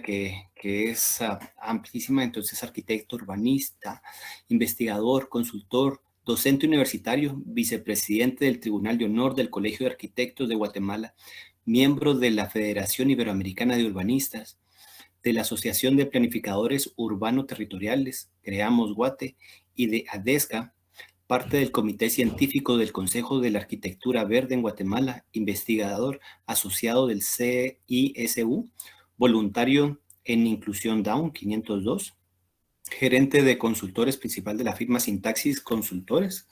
que es amplísima. Entonces, arquitecto, urbanista, investigador, consultor, docente universitario, vicepresidente del Tribunal de Honor del Colegio de Arquitectos de Guatemala, miembro de la Federación Iberoamericana de Urbanistas, de la Asociación de Planificadores Urbano-Territoriales, Creamos Guate, y de ADESCA, parte del Comité Científico del Consejo de la Arquitectura Verde en Guatemala, investigador asociado del CISU, voluntario en Inclusión Down 502, gerente de consultores principal de la firma Sintaxis Consultores,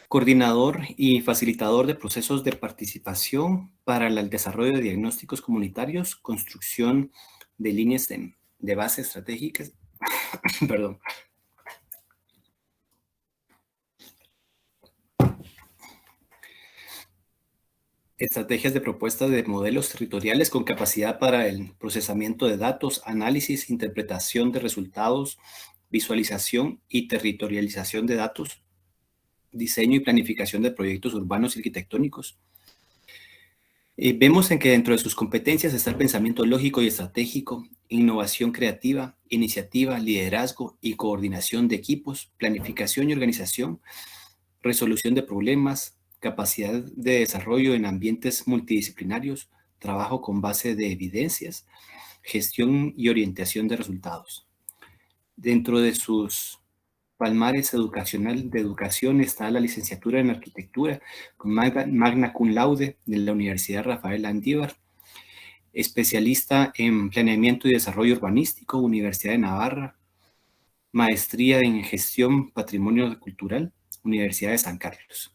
coordinador y facilitador de procesos de participación para el desarrollo de diagnósticos comunitarios, construcción de líneas de base estratégicas, perdón. Estrategias de propuesta de modelos territoriales con capacidad para el procesamiento de datos, análisis, interpretación de resultados, visualización y territorialización de datos, diseño y planificación de proyectos urbanos y arquitectónicos. Vemos en que dentro de sus competencias está el pensamiento lógico y estratégico, innovación creativa, iniciativa, liderazgo y coordinación de equipos, planificación y organización, resolución de problemas, capacidad de desarrollo en ambientes multidisciplinarios, trabajo con base de evidencias, gestión y orientación de resultados. Dentro de sus palmares educacional de educación está la licenciatura en arquitectura con magna cum laude de la Universidad Rafael Landívar, especialista en planeamiento y desarrollo urbanístico, Universidad de Navarra, maestría en gestión patrimonio cultural, Universidad de San Carlos.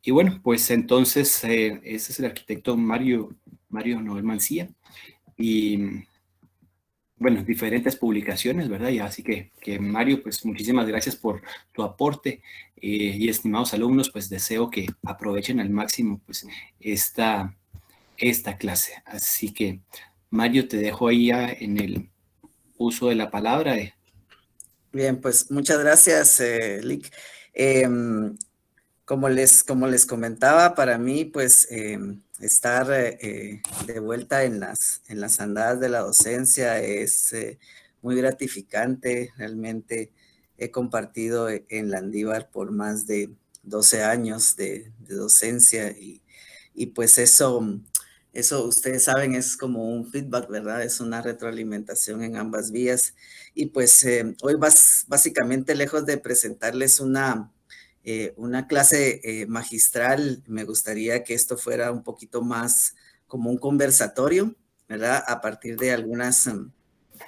Y bueno, pues entonces este es el arquitecto Mario Noel Mancía, y bueno, diferentes publicaciones, ¿verdad? Y así que Mario, pues muchísimas gracias por tu aporte, y estimados alumnos, pues deseo que aprovechen al máximo pues esta clase. Así que Mario, te dejo ahí ya en el uso de la palabra. Bien, pues muchas gracias, Lick. Como les comentaba, para mí, pues, estar de vuelta en las andadas de la docencia es muy gratificante. Realmente he compartido en Landívar por más de 12 años de docencia y pues eso ustedes saben, es como un feedback, ¿verdad? Es una retroalimentación en ambas vías. Y pues hoy básicamente, lejos de presentarles una clase magistral, me gustaría que esto fuera un poquito más como un conversatorio, ¿verdad? A partir de algunas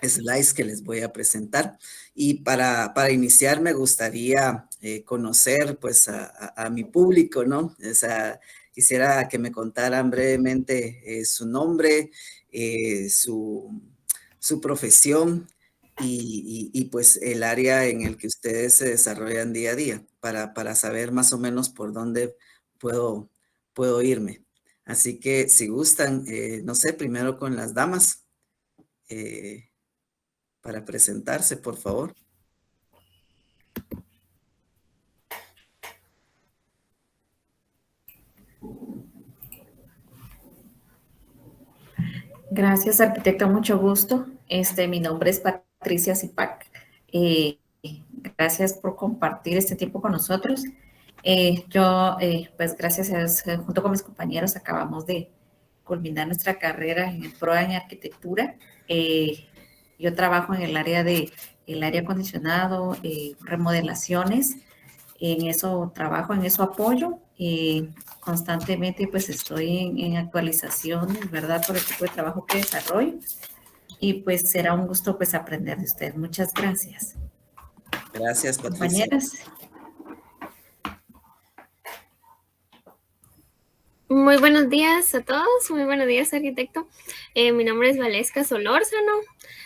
slides que les voy a presentar. Y para iniciar me gustaría conocer pues a mi público, ¿no? O sea, quisiera que me contaran brevemente su nombre, su profesión y pues el área en el que ustedes se desarrollan día a día para saber más o menos por dónde puedo irme. Así que si gustan, no sé, primero con las damas, para presentarse, por favor. Gracias, arquitecto, mucho gusto. Mi nombre es Patricia Zipac. Gracias por compartir este tiempo con nosotros. Pues gracias a Dios, junto con mis compañeros, acabamos de culminar nuestra carrera en el PROA en arquitectura. Yo trabajo en el área de aire acondicionado, remodelaciones. En eso trabajo, en eso apoyo. Constantemente pues estoy en actualizaciones, ¿verdad? Por el tipo de trabajo que desarrollo. Y pues será un gusto pues aprender de ustedes. Muchas gracias. Gracias, Patricia. Compañeras. Muy buenos días a todos, muy buenos días, arquitecto. Mi nombre es Valesca Solórzano,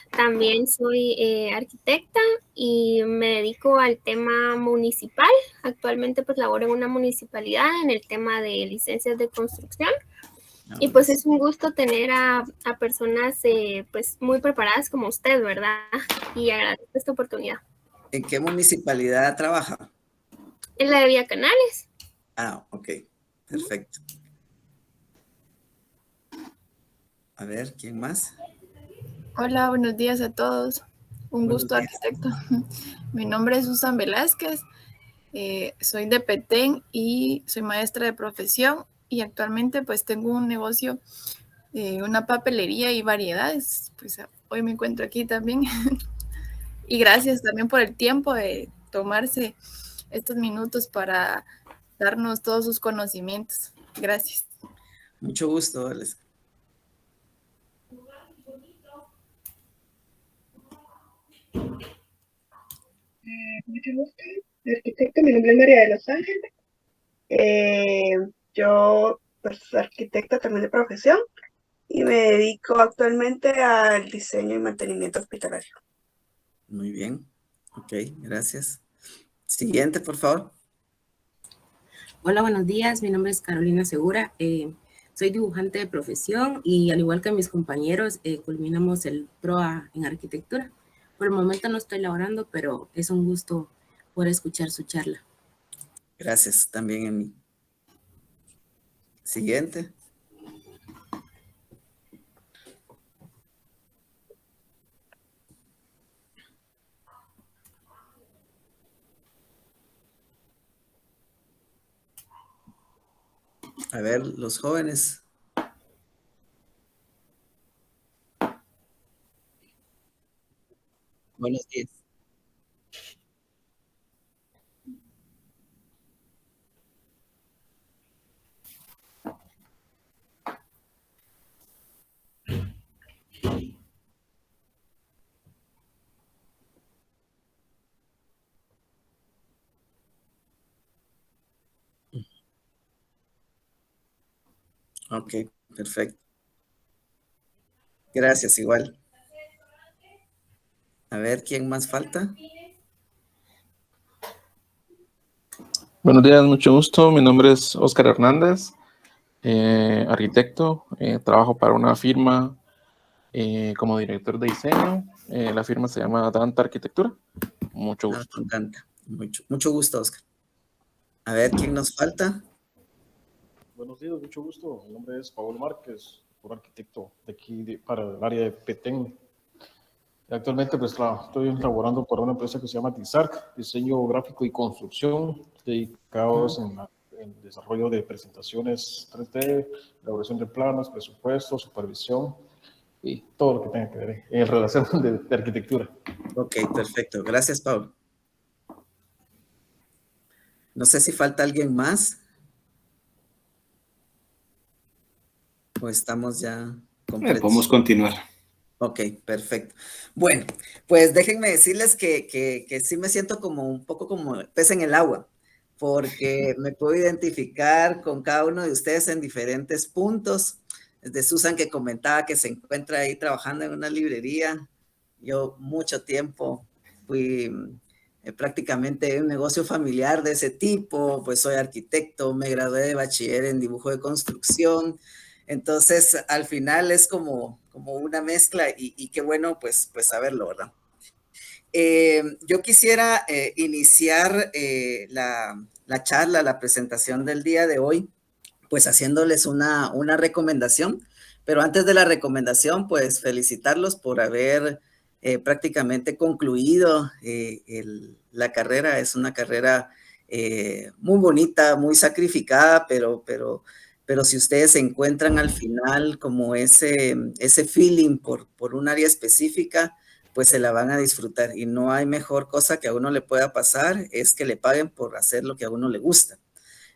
también soy arquitecta y me dedico al tema municipal. Actualmente pues laboro en una municipalidad en el tema de licencias de construcción. Y pues es un gusto tener a personas pues muy preparadas como usted, ¿verdad? Y agradezco esta oportunidad. ¿En qué municipalidad trabaja? En la de Villa Canales. Ah, ok, perfecto. A ver, ¿quién más? Hola, buenos días a todos. Un Buenos gusto, días. arquitecto. Mi nombre es Susan Velázquez, soy de Petén y soy maestra de profesión y actualmente pues tengo un negocio, una papelería y variedades. Pues hoy me encuentro aquí también. Y gracias también por el tiempo de tomarse estos minutos para darnos todos sus conocimientos. Gracias. Mucho gusto, Alex. Mucho gusto, arquitecto. Mi nombre es María de los Ángeles. Yo, pues, arquitecta también de profesión y me dedico actualmente al diseño y mantenimiento hospitalario. Muy bien. Ok, gracias. Siguiente, por favor. Hola, buenos días. Mi nombre es Carolina Segura. Soy dibujante de profesión y al igual que mis compañeros, culminamos el PROA en arquitectura. Por el momento no estoy laborando, pero es un gusto poder escuchar su charla. Gracias, también en mí. Siguiente. A ver, los jóvenes. Buenos días. Ok, perfecto. Gracias, igual. A ver, ¿quién más falta? Buenos días, mucho gusto. Mi nombre es Óscar Hernández, arquitecto. Trabajo para una firma como director de diseño. La firma se llama Danta Arquitectura. Mucho gusto. Danta. Mucho gusto, Óscar. A ver, ¿quién nos falta? Buenos días, mucho gusto. Mi nombre es Pablo Márquez, un arquitecto de aquí para el área de Petén. Actualmente pues, estoy laborando para una empresa que se llama DISARC, Diseño Gráfico y Construcción, dedicados en el desarrollo de presentaciones 3D, elaboración de planos, presupuestos, supervisión y todo lo que tenga que ver en relación de arquitectura. Ok, perfecto. Gracias, Pablo. No sé si falta alguien más. ¿O estamos ya completos? Podemos continuar. Ok, perfecto. Bueno, pues déjenme decirles que sí me siento como un poco como pez en el agua, porque me puedo identificar con cada uno de ustedes en diferentes puntos. Desde Susan, que comentaba que se encuentra ahí trabajando en una librería. Yo mucho tiempo fui prácticamente un negocio familiar de ese tipo, pues soy arquitecto, me gradué de bachiller en dibujo de construcción. Entonces, al final es como una mezcla y qué bueno, pues saberlo, ¿verdad? Yo quisiera iniciar la charla, la presentación del día de hoy, pues haciéndoles una recomendación, pero antes de la recomendación, pues felicitarlos por haber prácticamente concluido la carrera. Es una carrera muy bonita, muy sacrificada, pero si ustedes se encuentran al final como ese feeling por un área específica, pues se la van a disfrutar. Y no hay mejor cosa que a uno le pueda pasar, es que le paguen por hacer lo que a uno le gusta.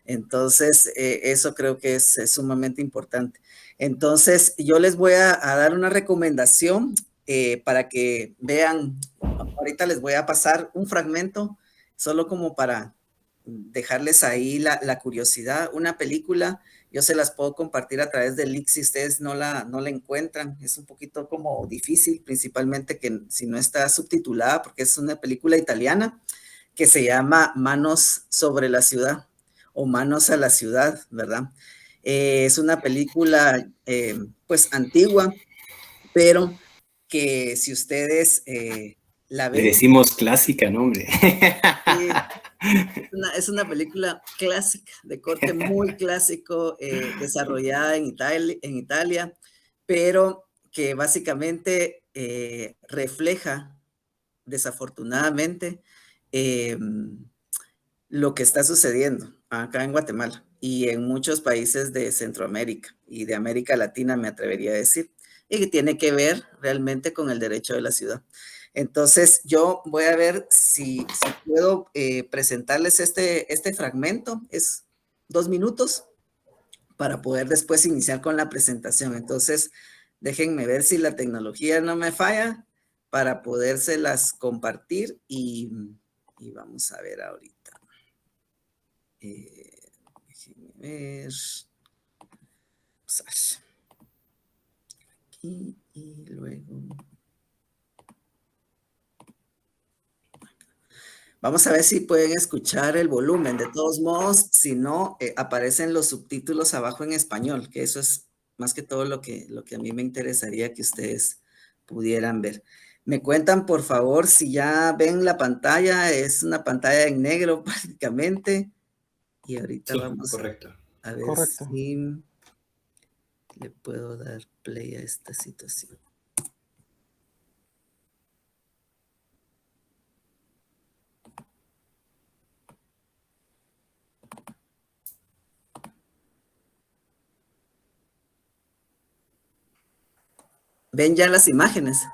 Entonces, eso creo que es sumamente importante. Entonces, yo les voy a dar una recomendación para que vean. Ahorita les voy a pasar un fragmento, solo como para dejarles ahí la curiosidad. Una película, yo se las puedo compartir a través del link si ustedes no la encuentran. Es un poquito como difícil, principalmente que si no está subtitulada, porque es una película italiana que se llama Manos sobre la ciudad o Manos a la ciudad, ¿verdad? Es una película pues antigua, pero que si ustedes la ven... Le decimos clásica, ¿no, hombre? Es una película clásica, de corte muy clásico, desarrollada en Italia, pero que básicamente refleja, desafortunadamente, lo que está sucediendo acá en Guatemala y en muchos países de Centroamérica y de América Latina, me atrevería a decir, y que tiene que ver realmente con el derecho de la ciudad. Entonces, yo voy a ver si puedo presentarles este fragmento. Es 2 minutos para poder después iniciar con la presentación. Entonces, déjenme ver si la tecnología no me falla para podérselas compartir y vamos a ver ahorita. Déjenme ver. Aquí y luego. Vamos a ver si pueden escuchar el volumen. De todos modos, si no, aparecen los subtítulos abajo en español, que eso es más que todo lo que a mí me interesaría que ustedes pudieran ver. Me cuentan, por favor, si ya ven la pantalla. Es una pantalla en negro prácticamente. Y ahorita sí, vamos correcto. A ver si le puedo dar play a esta situación. ¿Ven ya las imágenes?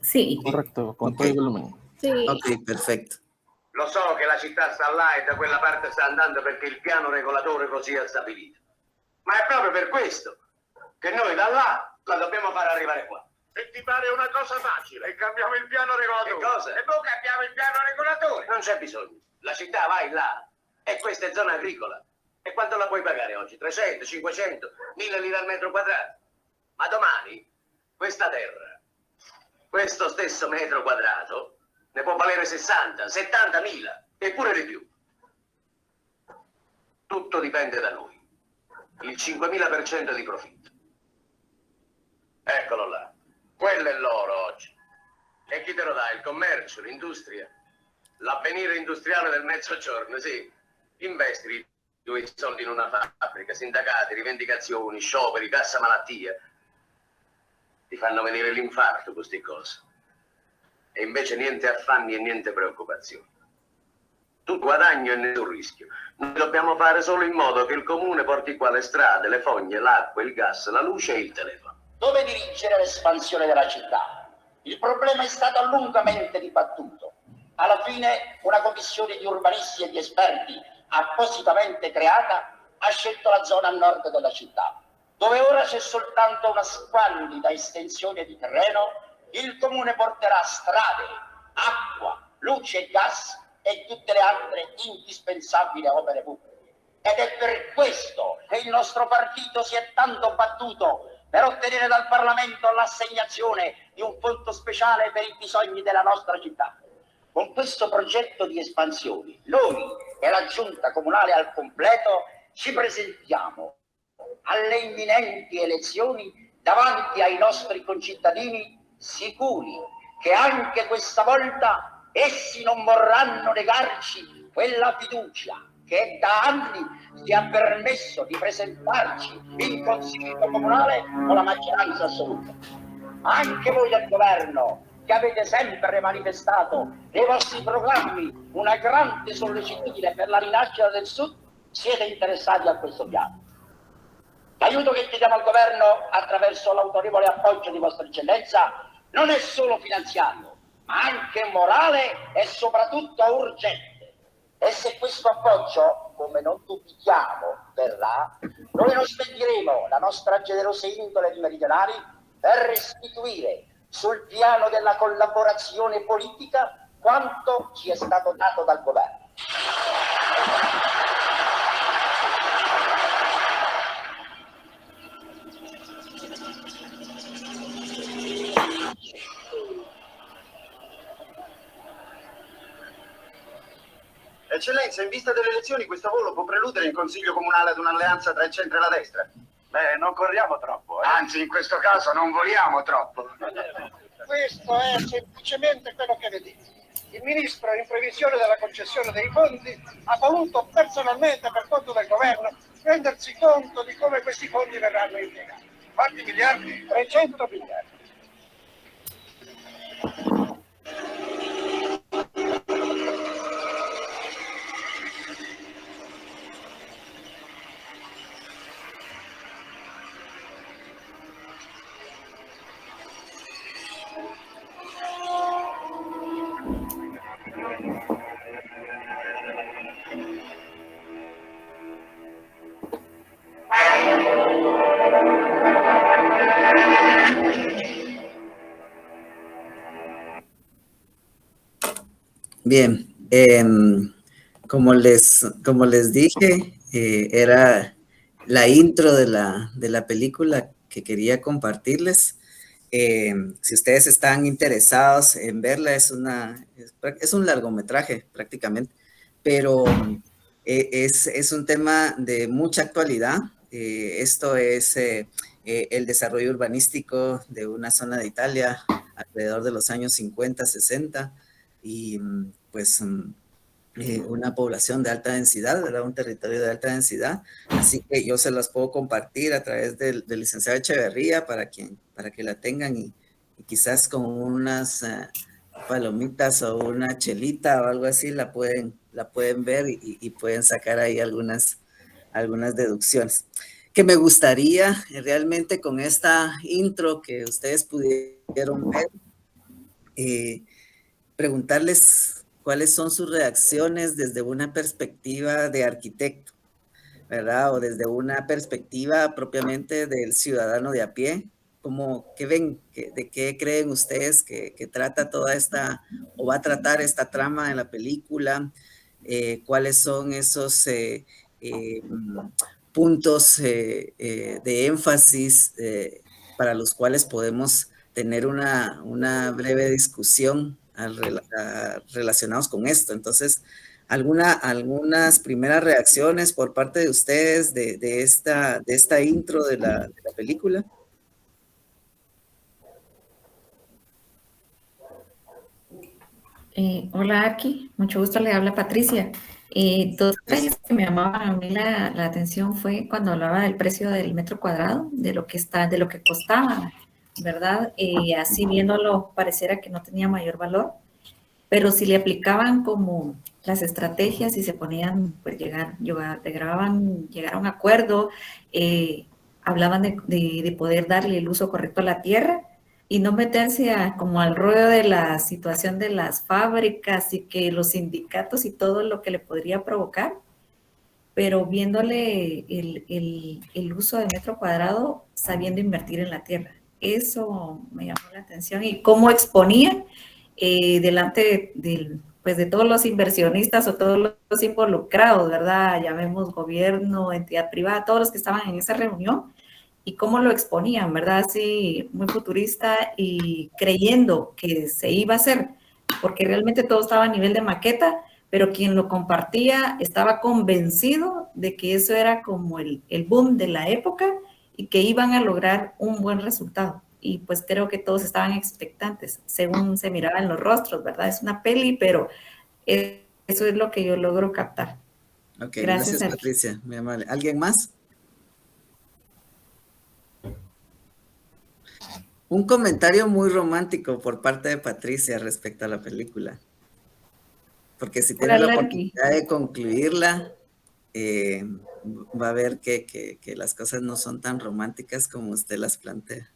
Sí. Correcto, con todo el volumen. Sí. Ok, perfetto. Lo so che la città sta là e da quella parte sta andando perché il piano regolatore così ha stabilito. Ma è proprio per questo che noi da là la dobbiamo far arrivare qua. Se ti pare una cosa facile, e cambiamo il piano regolatore. Che cosa? E poi cambiamo il piano regolatore. Non c'è bisogno. La città vai là e questa è zona agricola. E quanto la puoi pagare oggi? 300, 500, 1000 lire al metro quadrato? Ma domani questa terra, questo stesso metro quadrato, ne può valere 60, 70 mila e pure di più. Tutto dipende da noi. Il 5000% di profitto. Eccolo là. Quello è l'oro oggi. E chi te lo dà? Il commercio, l'industria, l'avvenire industriale del mezzogiorno, sì. Investi i tuoi soldi in una fabbrica, sindacati, rivendicazioni, scioperi, cassa malattia. Ti fanno venire l'infarto queste cose. E invece niente affanni e niente preoccupazioni. Tutto guadagno e nessun rischio. Noi dobbiamo fare solo in modo che il comune porti qua le strade, le fogne, l'acqua, il gas, la luce e il telefono. Dove dirigere l'espansione della città? Il problema è stato lungamente dibattuto. Alla fine una commissione di urbanisti e di esperti appositamente creata ha scelto la zona a nord della città, dove ora c'è soltanto una squallida estensione di terreno. Il comune porterà strade, acqua, luce e gas e tutte le altre indispensabili opere pubbliche. Ed è per questo che il nostro partito si è tanto battuto per ottenere dal Parlamento l'assegnazione di un fondo speciale per i bisogni della nostra città. Con questo progetto di espansione, noi e la Giunta Comunale al completo ci presentiamo alle imminenti elezioni davanti ai nostri concittadini sicuri che anche questa volta essi non vorranno negarci quella fiducia che da anni ci ha permesso di presentarci in Consiglio Comunale con la maggioranza assoluta. Anche voi del governo, che avete sempre manifestato nei vostri programmi una grande sollecitudine per la rinascita del Sud, siete interessati a questo piano. L'aiuto che chiediamo al governo attraverso l'autorevole appoggio di vostra eccellenza non è solo finanziario, ma anche morale e soprattutto urgente. E se questo appoggio, come non dubitiamo, verrà, noi non spendiremo la nostra generosa indole di meridionali per restituire sul piano della collaborazione politica quanto ci è stato dato dal governo. Eccellenza, in vista delle elezioni questo volo può preludere in Consiglio Comunale ad un'alleanza tra il centro e la destra? Beh, non corriamo troppo. Anzi, in questo caso non voliamo troppo. Questo è semplicemente quello che vedete. Il ministro, in previsione della concessione dei fondi, ha voluto personalmente, per conto del governo, rendersi conto di come questi fondi verranno impiegati. Quanti miliardi? 300 miliardi. Bien, como les dije, era la intro de la película que quería compartirles. Si ustedes están interesados en verla, es un largometraje prácticamente, pero es un tema de mucha actualidad. Esto es el desarrollo urbanístico de una zona de Italia alrededor de los años 50, 60, y pues una población de alta densidad, ¿verdad? Un territorio de alta densidad. Así que yo se las puedo compartir a través del licenciado Echeverría para que la tengan y quizás con unas palomitas o una chelita o algo así la pueden ver y pueden sacar ahí algunas deducciones. Que me gustaría realmente con esta intro que ustedes pudieron ver, preguntarles cuáles son sus reacciones desde una perspectiva de arquitecto, ¿verdad? O desde una perspectiva propiamente del ciudadano de a pie. ¿Qué ven? ¿De qué creen ustedes que trata toda esta, o va a tratar esta trama en la película? ¿Cuáles son esos puntos de énfasis para los cuales podemos tener una breve discusión relacionados con esto? Entonces, algunas primeras reacciones por parte de ustedes de esta intro de la película. Hola, Arqui, mucho gusto, le habla Patricia. Dos detalles que me llamaban a mí la atención fue cuando hablaba del precio del metro cuadrado, de lo que costaba, ¿verdad? Así viéndolo pareciera que no tenía mayor valor, pero si le aplicaban como las estrategias y se ponían, pues llegar a un acuerdo, hablaban de poder darle el uso correcto a la tierra y no meterse como al rollo de la situación de las fábricas y que los sindicatos y todo lo que le podría provocar, pero viéndole el uso de metro cuadrado, sabiendo invertir en la tierra. Eso me llamó la atención y cómo exponía delante de todos los inversionistas o todos los involucrados, ¿verdad? Ya vemos gobierno, entidad privada, todos los que estaban en esa reunión y cómo lo exponían, ¿verdad? Así muy futurista y creyendo que se iba a hacer, porque realmente todo estaba a nivel de maqueta, pero quien lo compartía estaba convencido de que eso era como el boom de la época y que iban a lograr un buen resultado. Y pues creo que todos estaban expectantes, según se miraba en los rostros, ¿verdad? Es una peli, pero eso es lo que yo logro captar. Ok, gracias Patricia, muy amable. ¿Alguien más? Un comentario muy romántico por parte de Patricia respecto a la película. Porque si tiene la oportunidad de concluirla, va a ver que las cosas no son tan románticas como usted las plantea.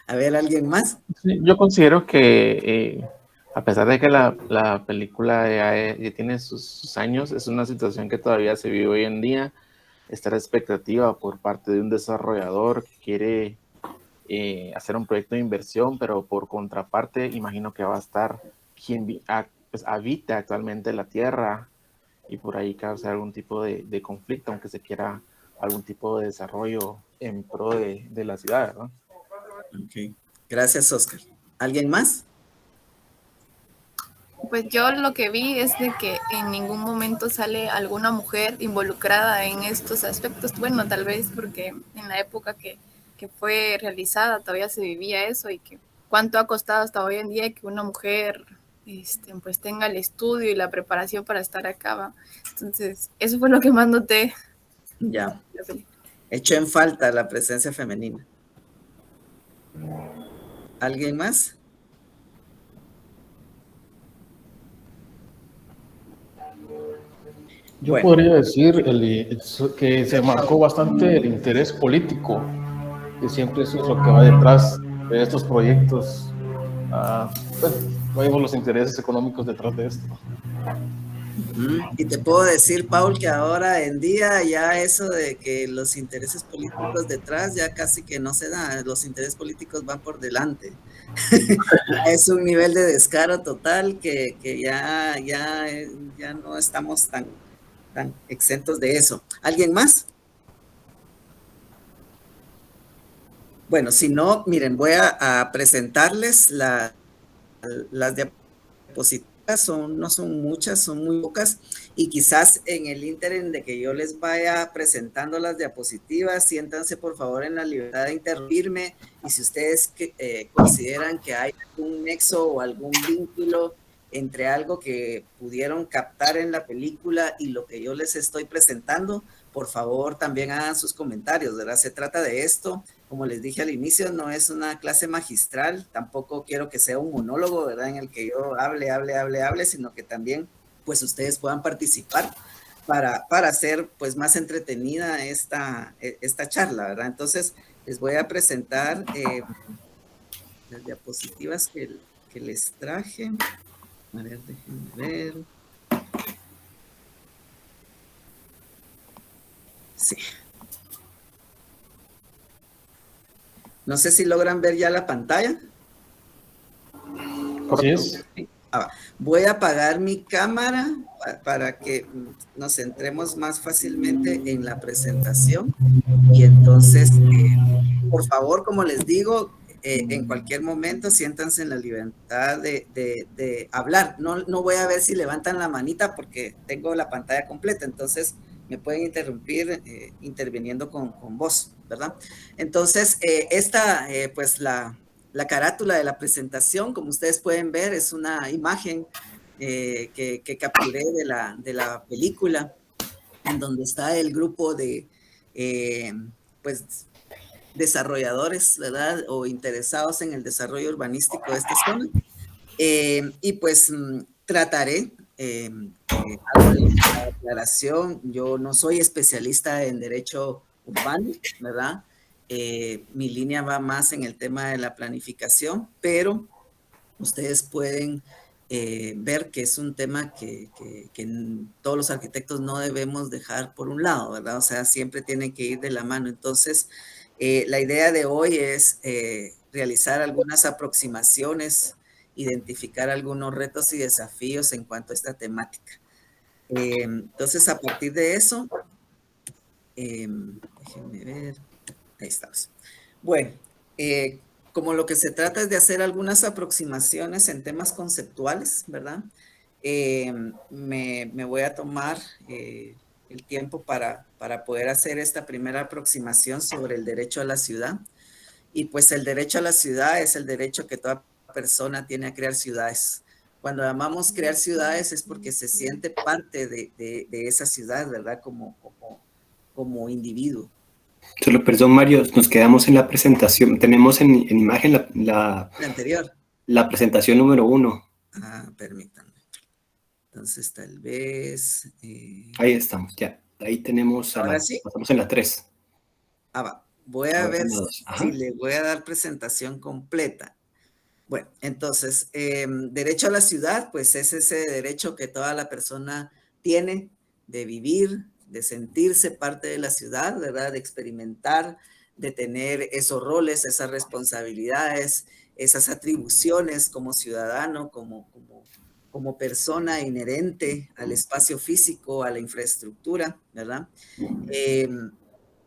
A ver, ¿alguien más? Sí, yo considero que a pesar de que la película ya tiene sus años, es una situación que todavía se vive hoy en día. Está la expectativa por parte de un desarrollador que quiere hacer un proyecto de inversión, pero por contraparte imagino que va a estar quien pues, habita actualmente la tierra y por ahí causa algún tipo de conflicto, aunque se quiera algún tipo de desarrollo en pro de la ciudad, ¿verdad? Ok, gracias Oscar. ¿Alguien más? Pues yo lo que vi es de que en ningún momento sale alguna mujer involucrada en estos aspectos. Bueno, tal vez porque en la época que fue realizada todavía se vivía eso y que cuánto ha costado hasta hoy en día que una mujer pues tenga el estudio y la preparación para estar acá, ¿va? Entonces, eso fue lo que más noté. Ya. Echó en falta la presencia femenina. ¿Alguien más? Yo podría decir que se marcó bastante el interés político, que siempre eso es lo que va detrás de estos proyectos. No vemos los intereses económicos detrás de esto. Y te puedo decir, Paul, que ahora en día ya eso de que los intereses políticos detrás ya casi que no se da, los intereses políticos van por delante. Es un nivel de descaro total que ya no estamos tan exentos de eso. ¿Alguien más? Bueno, si no, miren, voy a presentarles las diapositivas. No son muchas, son muy pocas, y quizás en el ínterin de que yo les vaya presentando las diapositivas, siéntanse por favor en la libertad de interrumpirme, y si ustedes consideran que hay algún nexo o algún vínculo entre algo que pudieron captar en la película y lo que yo les estoy presentando, por favor también hagan sus comentarios, ¿verdad? Se trata de esto, como les dije al inicio, no es una clase magistral, tampoco quiero que sea un monólogo, ¿verdad? En el que yo hable, sino que también pues ustedes puedan participar para hacer pues más entretenida esta charla, ¿verdad? Entonces les voy a presentar las diapositivas que les traje. A ver, déjenme ver. Sí. No sé si logran ver ya la pantalla. Así es. Voy a apagar mi cámara para que nos centremos más fácilmente en la presentación. Y entonces, por favor, como les digo, en cualquier momento siéntanse en la libertad de hablar. No voy a ver si levantan la manita porque tengo la pantalla completa, entonces me pueden interrumpir interviniendo con voz, ¿verdad? Entonces, pues la carátula de la presentación, como ustedes pueden ver, es una imagen que capturé de la película, en donde está el grupo de, pues, desarrolladores, ¿verdad? O interesados en el desarrollo urbanístico de esta zona. Y pues trataré, hago la aclaración, yo no soy especialista en derecho urbano, ¿verdad? Mi línea va más en el tema de la planificación, pero ustedes pueden ver que es un tema que todos los arquitectos no debemos dejar por un lado, ¿verdad? O sea, siempre tienen que ir de la mano. Entonces, la idea de hoy es realizar algunas aproximaciones, identificar algunos retos y desafíos en cuanto a esta temática. Entonces, a partir de eso, déjenme ver, ahí estamos. Bueno, como lo que se trata es de hacer algunas aproximaciones en temas conceptuales, ¿verdad? Me voy a tomar el tiempo para poder hacer esta primera aproximación sobre el derecho a la ciudad. Y pues el derecho a la ciudad es el derecho que toda persona tiene a crear ciudades. Cuando llamamos crear ciudades es porque se siente parte de esa ciudad, ¿verdad? Como individuo. Solo, perdón, Mario, nos quedamos en la presentación. Tenemos en imagen la anterior. La presentación número 1. Permítanme. Entonces, tal vez... Ahí estamos, ya. Ahí tenemos... Ahora sí. Pasamos en la 3. Va. Voy a ver si le voy a dar presentación completa. Bueno, entonces, derecho a la ciudad, pues es ese derecho que toda la persona tiene de vivir, de sentirse parte de la ciudad, ¿verdad? De experimentar, de tener esos roles, esas responsabilidades, esas atribuciones como ciudadano, como persona inherente al espacio físico, a la infraestructura, ¿verdad?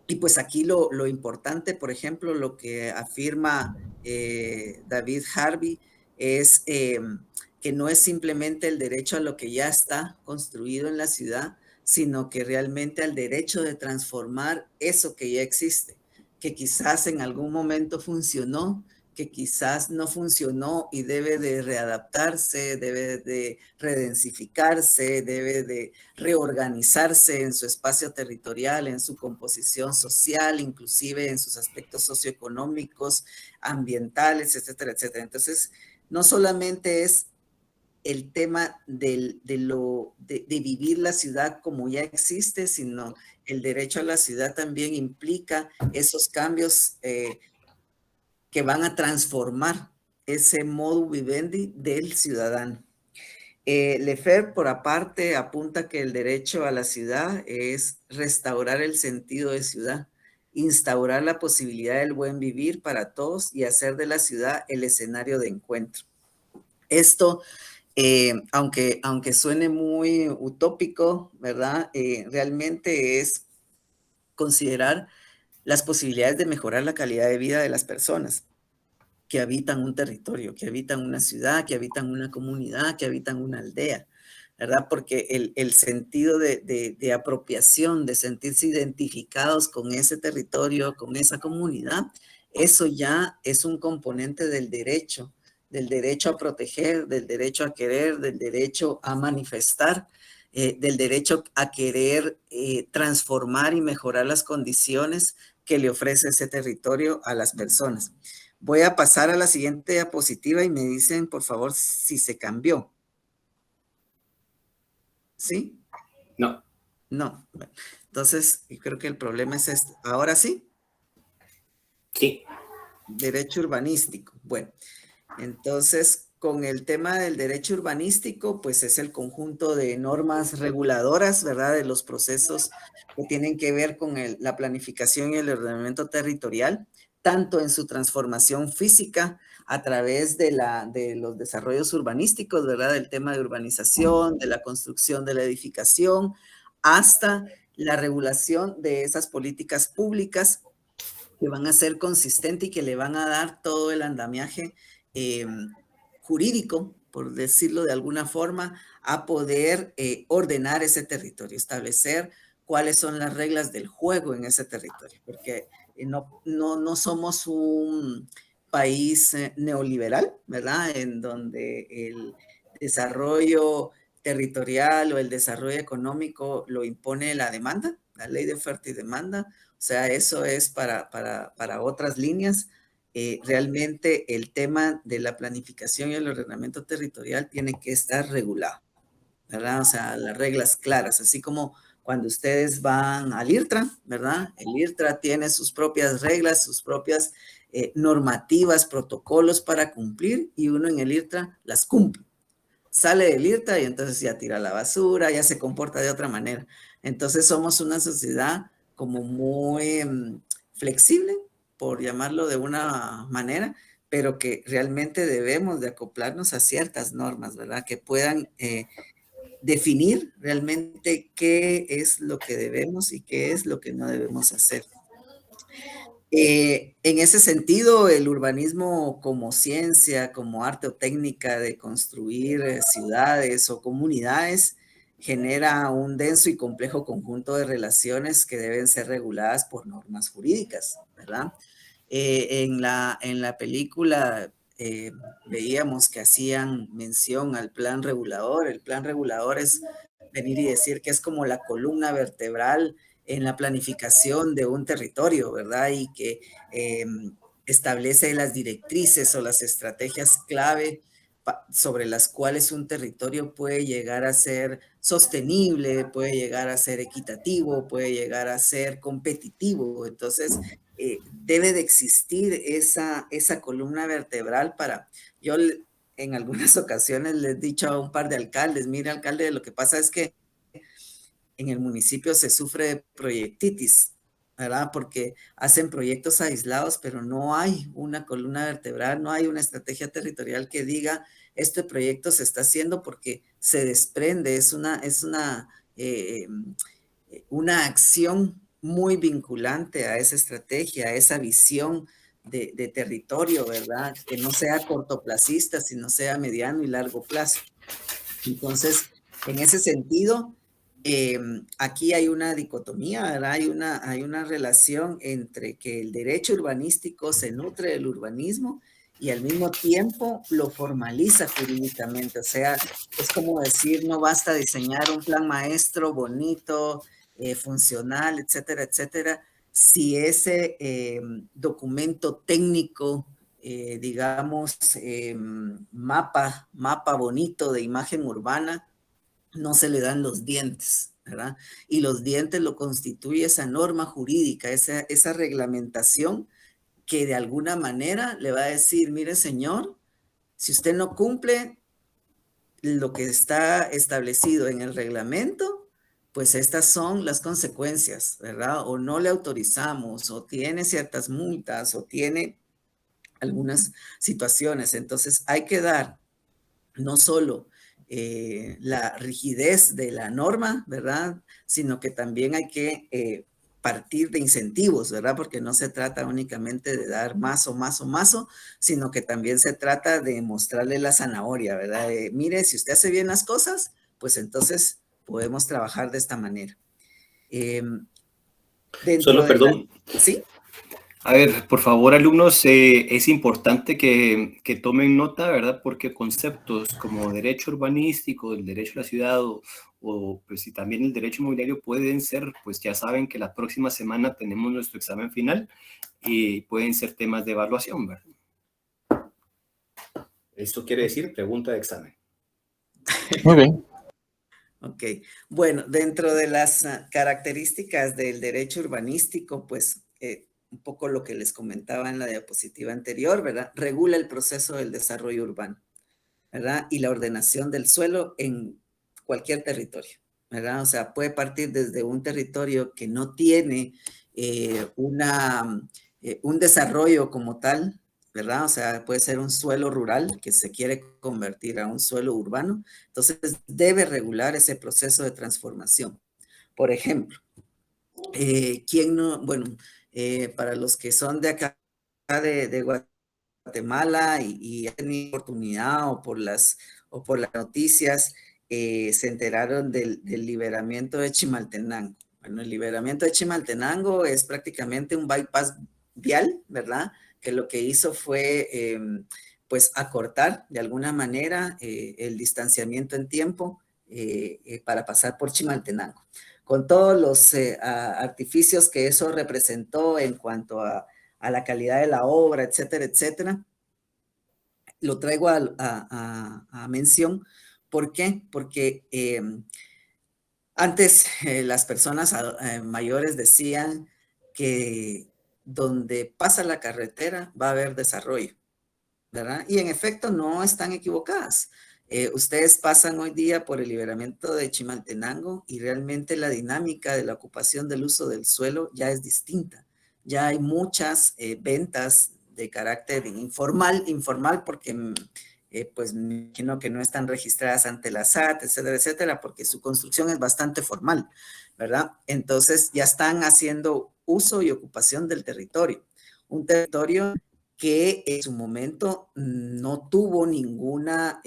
Y pues aquí lo importante, por ejemplo, lo que afirma David Harvey es que no es simplemente el derecho a lo que ya está construido en la ciudad, sino que realmente al derecho de transformar eso que ya existe, que quizás en algún momento funcionó, que quizás no funcionó y debe de readaptarse, debe de redensificarse, debe de reorganizarse en su espacio territorial, en su composición social, inclusive en sus aspectos socioeconómicos, ambientales, etcétera, etcétera. Entonces, no solamente es el tema de vivir la ciudad como ya existe, sino el derecho a la ciudad también implica esos cambios que van a transformar ese modus vivendi del ciudadano. Lefebvre, por aparte, apunta que el derecho a la ciudad es restaurar el sentido de ciudad, instaurar la posibilidad del buen vivir para todos y hacer de la ciudad el escenario de encuentro. Esto, aunque suene muy utópico, ¿verdad? Realmente es considerar las posibilidades de mejorar la calidad de vida de las personas que habitan un territorio, que habitan una ciudad, que habitan una comunidad, que habitan una aldea, ¿verdad? Porque el sentido de apropiación, de sentirse identificados con ese territorio, con esa comunidad, eso ya es un componente del derecho a proteger, del derecho a querer, del derecho a manifestar, del derecho a querer transformar y mejorar las condiciones que le ofrece ese territorio a las personas. Voy a pasar a la siguiente diapositiva y me dicen, por favor, si se cambió. ¿Sí? No. No. Bueno, entonces, creo que el problema es este. ¿Ahora sí? Sí. Derecho urbanístico. Bueno, entonces, con el tema del derecho urbanístico, pues es el conjunto de normas reguladoras, ¿verdad? De los procesos que tienen que ver con la planificación y el ordenamiento territorial, tanto en su transformación física a través de los desarrollos urbanísticos, ¿verdad? Del tema de urbanización, de la construcción de la edificación, hasta la regulación de esas políticas públicas que van a ser consistentes y que le van a dar todo el andamiaje jurídico, por decirlo de alguna forma, a poder ordenar ese territorio, establecer cuáles son las reglas del juego en ese territorio, porque no somos un país neoliberal, ¿verdad? En donde el desarrollo territorial o el desarrollo económico lo impone la demanda, la ley de oferta y demanda. O sea, eso es para otras líneas. Realmente el tema de la planificación y el ordenamiento territorial tiene que estar regulado, ¿verdad? O sea, las reglas claras, así como cuando ustedes van al IRTRA, ¿verdad? El IRTRA tiene sus propias reglas, sus propias normativas, protocolos para cumplir y uno en el IRTRA las cumple. Sale del IRTRA y entonces ya tira la basura, ya se comporta de otra manera. Entonces somos una sociedad como muy flexible, por llamarlo de una manera, pero que realmente debemos de acoplarnos a ciertas normas, ¿verdad? Que puedan definir realmente qué es lo que debemos y qué es lo que no debemos hacer. En ese sentido, el urbanismo como ciencia, como arte o técnica de construir ciudades o comunidades, genera un denso y complejo conjunto de relaciones que deben ser reguladas por normas jurídicas, ¿verdad? En la película veíamos que hacían mención al plan regulador. El plan regulador es venir y decir que es como la columna vertebral en la planificación de un territorio, ¿verdad? Y que establece las directrices o las estrategias clave sobre las cuales un territorio puede llegar a ser sostenible, puede llegar a ser equitativo, puede llegar a ser competitivo. Entonces, debe de existir esa columna vertebral para... Yo en algunas ocasiones les he dicho a un par de alcaldes, mire, alcalde, lo que pasa es que en el municipio se sufre de proyectitis, ¿verdad? Porque hacen proyectos aislados, pero no hay una columna vertebral, no hay una estrategia territorial que diga, este proyecto se está haciendo porque se desprende, es una acción muy vinculante a esa estrategia, a esa visión de territorio, ¿verdad? Que no sea cortoplacista, sino sea mediano y largo plazo. Entonces, en ese sentido, aquí hay una dicotomía, ¿verdad? Hay una relación entre que el derecho urbanístico se nutre del urbanismo y al mismo tiempo lo formaliza jurídicamente. O sea, es como decir, no basta diseñar un plan maestro bonito, funcional, etcétera, etcétera, si ese documento técnico, digamos, mapa bonito de imagen urbana, no se le dan los dientes, ¿verdad? Y los dientes lo constituye esa norma jurídica, esa reglamentación que de alguna manera le va a decir, mire señor, si usted no cumple lo que está establecido en el reglamento, pues estas son las consecuencias, ¿verdad? O no le autorizamos, o tiene ciertas multas, o tiene algunas situaciones. Entonces hay que dar no solo la rigidez de la norma, ¿verdad? Sino que también hay que partir de incentivos, ¿verdad? Porque no se trata únicamente de dar más o más o más, sino que también se trata de mostrarle la zanahoria, ¿verdad? Mire, si usted hace bien las cosas, pues entonces podemos trabajar de esta manera. Solo, perdón. ¿Sí? A ver, por favor, alumnos, es importante que tomen nota, ¿verdad? Porque conceptos como derecho urbanístico, el derecho a la ciudad o pues, y también el derecho inmobiliario pueden ser, pues ya saben que la próxima semana tenemos nuestro examen final y pueden ser temas de evaluación, ¿verdad? Esto quiere decir pregunta de examen. Muy bien. Ok, bueno, dentro de las características del derecho urbanístico, pues un poco lo que les comentaba en la diapositiva anterior, ¿verdad? Regula el proceso del desarrollo urbano, ¿verdad? Y la ordenación del suelo en cualquier territorio, ¿verdad? O sea, puede partir desde un territorio que no tiene un desarrollo como tal, ¿verdad? O sea, puede ser un suelo rural que se quiere convertir a un suelo urbano, entonces debe regular ese proceso de transformación. Por ejemplo, ¿quién no? Bueno, para los que son de acá, de Guatemala y han tenido oportunidad o por las noticias, se enteraron del liberamiento de Chimaltenango. Bueno, el liberamiento de Chimaltenango es prácticamente un bypass vial, ¿verdad? Que lo que hizo fue, pues, acortar de alguna manera el distanciamiento en tiempo para pasar por Chimaltenango. Con todos los artificios que eso representó en cuanto a la calidad de la obra, etcétera, etcétera. Lo traigo a mención. ¿Por qué? Porque antes las personas mayores decían que donde pasa la carretera va a haber desarrollo, ¿verdad? Y en efecto no están equivocadas. Ustedes pasan hoy día por el liberamiento de Chimaltenango y realmente la dinámica de la ocupación del uso del suelo ya es distinta. Ya hay muchas ventas de carácter informal porque pues me imagino que no están registradas ante la SAT, etcétera, etcétera, porque su construcción es bastante formal, ¿verdad? Entonces ya están haciendo uso y ocupación del territorio. Un territorio que en su momento no tuvo ninguna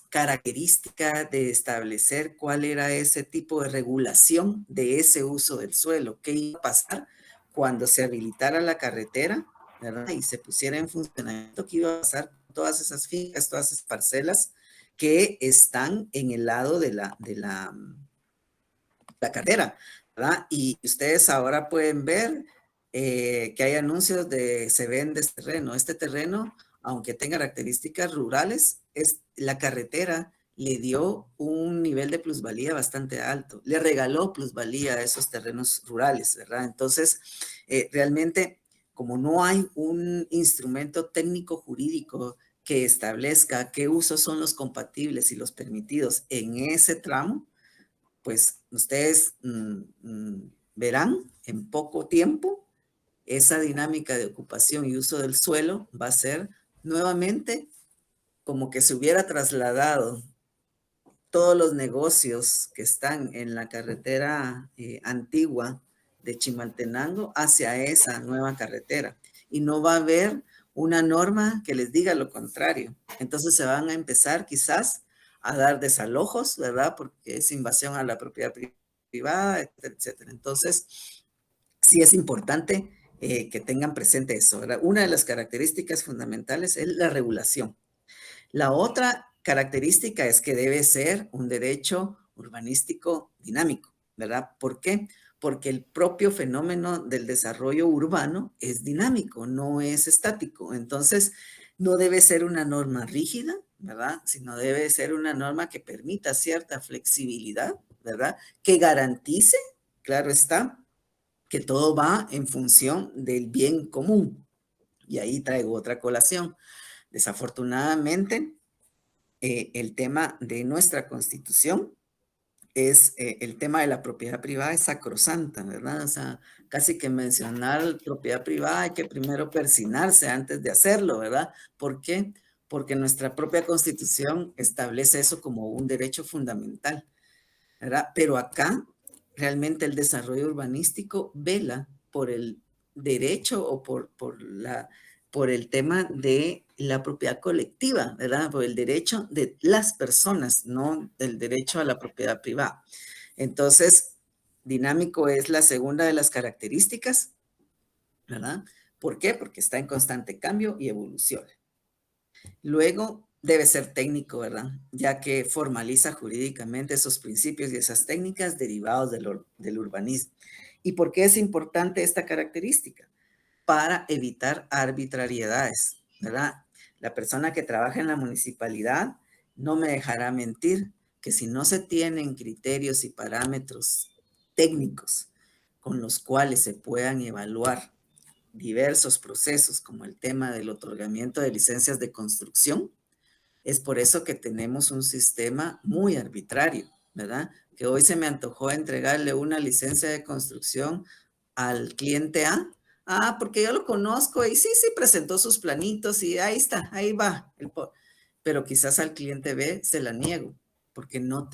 característica de establecer cuál era ese tipo de regulación de ese uso del suelo, qué iba a pasar cuando se habilitara la carretera, ¿verdad? Y se pusiera en funcionamiento, qué iba a pasar con todas esas fincas, todas esas parcelas que están en el lado de la carretera, ¿verdad? Y ustedes ahora pueden ver que hay anuncios de se vende este terreno. Este terreno, aunque tenga características rurales, la carretera le dio un nivel de plusvalía bastante alto. Le regaló plusvalía a esos terrenos rurales, ¿verdad? Entonces, realmente, como no hay un instrumento técnico jurídico que establezca qué usos son los compatibles y los permitidos en ese tramo, pues ustedes verán en poco tiempo esa dinámica de ocupación y uso del suelo va a ser nuevamente como que se hubiera trasladado todos los negocios que están en la carretera antigua de Chimaltenango hacia esa nueva carretera. Y no va a haber una norma que les diga lo contrario. Entonces se van a empezar quizás a dar desalojos, ¿verdad? Porque es invasión a la propiedad privada, etcétera, etcétera. Entonces, sí es importante que tengan presente eso, ¿verdad? Una de las características fundamentales es la regulación. La otra característica es que debe ser un derecho urbanístico dinámico, ¿verdad? ¿Por qué? Porque el propio fenómeno del desarrollo urbano es dinámico, no es estático. Entonces, no debe ser una norma rígida, ¿verdad? Sino debe ser una norma que permita cierta flexibilidad, ¿verdad? Que garantice, claro está, que todo va en función del bien común. Y ahí traigo otra colación. Desafortunadamente, el tema de nuestra Constitución es el tema de la propiedad privada es sacrosanta, ¿verdad? O sea, casi que mencionar propiedad privada hay que primero persignarse antes de hacerlo, ¿verdad? ¿Por qué? Porque nuestra propia Constitución establece eso como un derecho fundamental, ¿verdad? Pero acá realmente el desarrollo urbanístico vela por el derecho o por el tema de la propiedad colectiva, ¿verdad? Por el derecho de las personas, no el derecho a la propiedad privada. Entonces, dinámico es la segunda de las características, ¿verdad? ¿Por qué? Porque está en constante cambio y evolución. Luego, debe ser técnico, ¿verdad? Ya que formaliza jurídicamente esos principios y esas técnicas derivados del urbanismo. ¿Y por qué es importante esta característica? Para evitar arbitrariedades, ¿verdad? La persona que trabaja en la municipalidad no me dejará mentir que si no se tienen criterios y parámetros técnicos con los cuales se puedan evaluar diversos procesos como el tema del otorgamiento de licencias de construcción, es por eso que tenemos un sistema muy arbitrario, ¿verdad? Que hoy se me antojó entregarle una licencia de construcción al cliente A. Ah, porque yo lo conozco y sí, presentó sus planitos y ahí está, ahí va. Pero quizás al cliente B se la niego porque no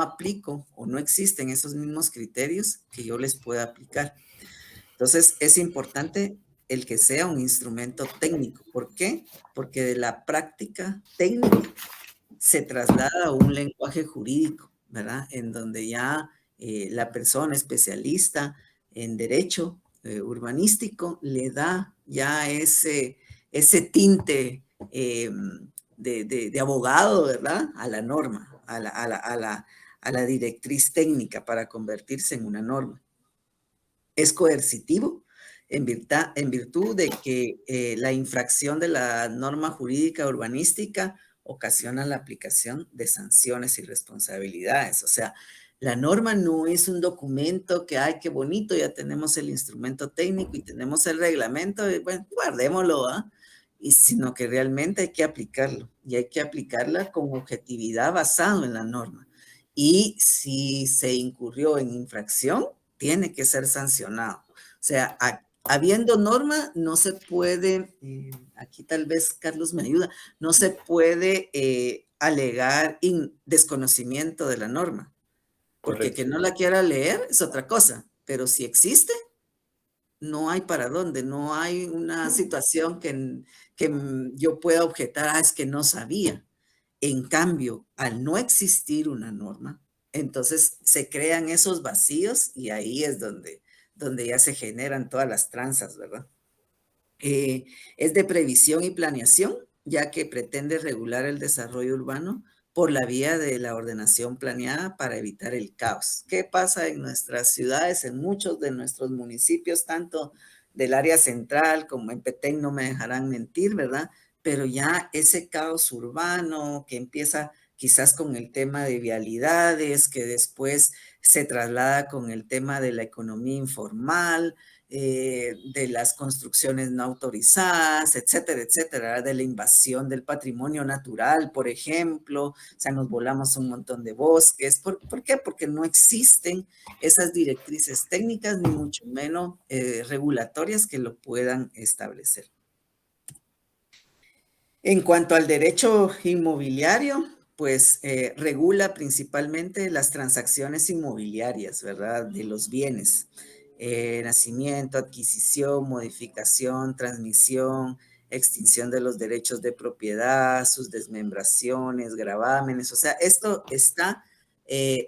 aplico o no existen esos mismos criterios que yo les pueda aplicar. Entonces, es importante el que sea un instrumento técnico. ¿Por qué? Porque de la práctica técnica se traslada a un lenguaje jurídico, ¿verdad? En donde ya la persona especialista en derecho urbanístico le da ya ese tinte de abogado, ¿verdad? A la norma, a la directriz técnica para convertirse en una norma. Es coercitivo en virtud de que la infracción de la norma jurídica urbanística ocasiona la aplicación de sanciones y responsabilidades. O sea, la norma no es un documento que, ay, qué bonito, ya tenemos el instrumento técnico y tenemos el reglamento, y bueno, guardémoslo, ¿ah? Y sino que realmente hay que aplicarlo y hay que aplicarla con objetividad basado en la norma. Y si se incurrió en infracción, tiene que ser sancionado. O sea, habiendo norma, no se puede, aquí tal vez Carlos me ayuda, no se puede alegar desconocimiento de la norma. Porque Correcto. que no la quiera leer es otra cosa, pero si existe, no hay para dónde, no hay una situación que yo pueda objetar, es que no sabía. En cambio, al no existir una norma, entonces se crean esos vacíos y ahí es donde ya se generan todas las tranzas, ¿verdad? Es de previsión y planeación, ya que pretende regular el desarrollo urbano por la vía de la ordenación planeada para evitar el caos. ¿Qué pasa en nuestras ciudades, en muchos de nuestros municipios, tanto del área central como en Petén, no me dejarán mentir, ¿verdad? Pero ya ese caos urbano que empieza quizás con el tema de vialidades, que después se traslada con el tema de la economía informal, de las construcciones no autorizadas, etcétera, etcétera, de la invasión del patrimonio natural, por ejemplo. O sea, nos volamos un montón de bosques. ¿Por qué? Porque no existen esas directrices técnicas, ni mucho menos regulatorias que lo puedan establecer. En cuanto al derecho inmobiliario, pues regula principalmente las transacciones inmobiliarias, ¿verdad? De los bienes. Nacimiento, adquisición, modificación, transmisión, extinción de los derechos de propiedad, sus desmembraciones, gravámenes. O sea, esto está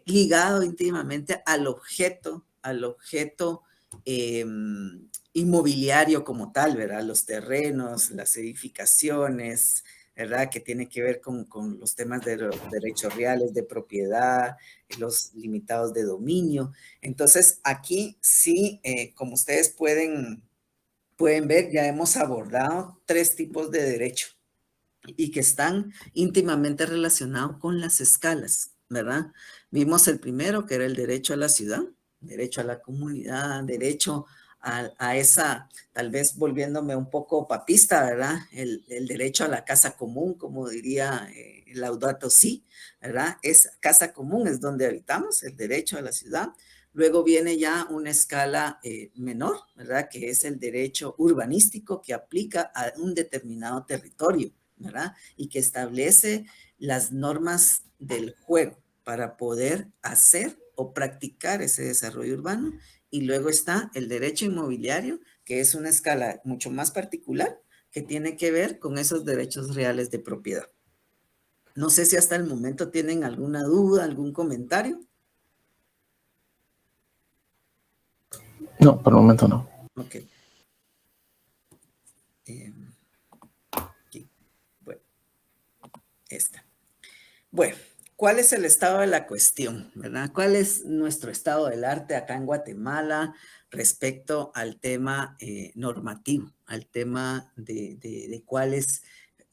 ligado íntimamente al objeto inmobiliario como tal, ¿verdad? Los terrenos, las edificaciones, ¿verdad? Que tiene que ver con los temas de los derechos reales de propiedad, los limitados de dominio. Entonces, aquí sí, como ustedes pueden ver, ya hemos abordado 3 tipos de derecho y que están íntimamente relacionados con las escalas, ¿verdad? Vimos el primero, que era el derecho a la ciudad, derecho a la comunidad, derecho a esa, tal vez volviéndome un poco papista, ¿verdad? El derecho a la casa común, como diría Laudato Si, ¿verdad? Es casa común, es donde habitamos, el derecho a la ciudad. Luego viene ya una escala menor, ¿verdad? Que es el derecho urbanístico que aplica a un determinado territorio, ¿verdad? Y que establece las normas del juego para poder hacer o practicar ese desarrollo urbano. Y luego está el derecho inmobiliario, que es una escala mucho más particular, que tiene que ver con esos derechos reales de propiedad. No sé si hasta el momento tienen alguna duda, algún comentario. No, por el momento no. Ok. Aquí. Bueno, esta. Bueno, ¿cuál es el estado de la cuestión, verdad? ¿Cuál es nuestro estado del arte acá en Guatemala respecto al tema normativo, al tema de cuáles,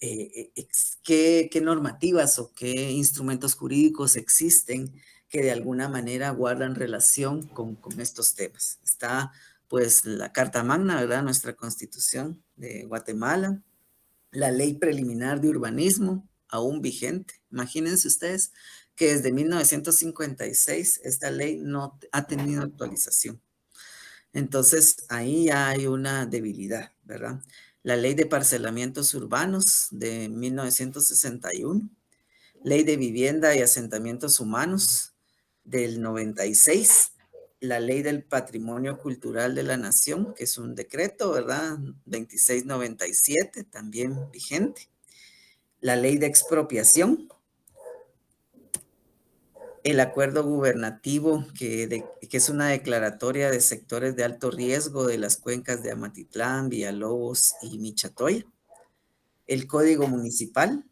qué normativas o qué instrumentos jurídicos existen que de alguna manera guardan relación con estos temas? Está pues la Carta Magna, ¿verdad? Nuestra Constitución de Guatemala, la Ley Preliminar de Urbanismo, aún vigente. Imagínense ustedes que desde 1956 esta ley no ha tenido actualización. Entonces, ahí ya hay una debilidad, ¿verdad? La Ley de Parcelamientos Urbanos de 1961, Ley de Vivienda y Asentamientos Humanos del 96, la Ley del Patrimonio Cultural de la Nación, que es un decreto, ¿verdad? 2697, también vigente. La Ley de Expropiación, el acuerdo gubernativo que es una declaratoria de sectores de alto riesgo de las cuencas de Amatitlán, Villalobos y Michatoya, el Código Municipal,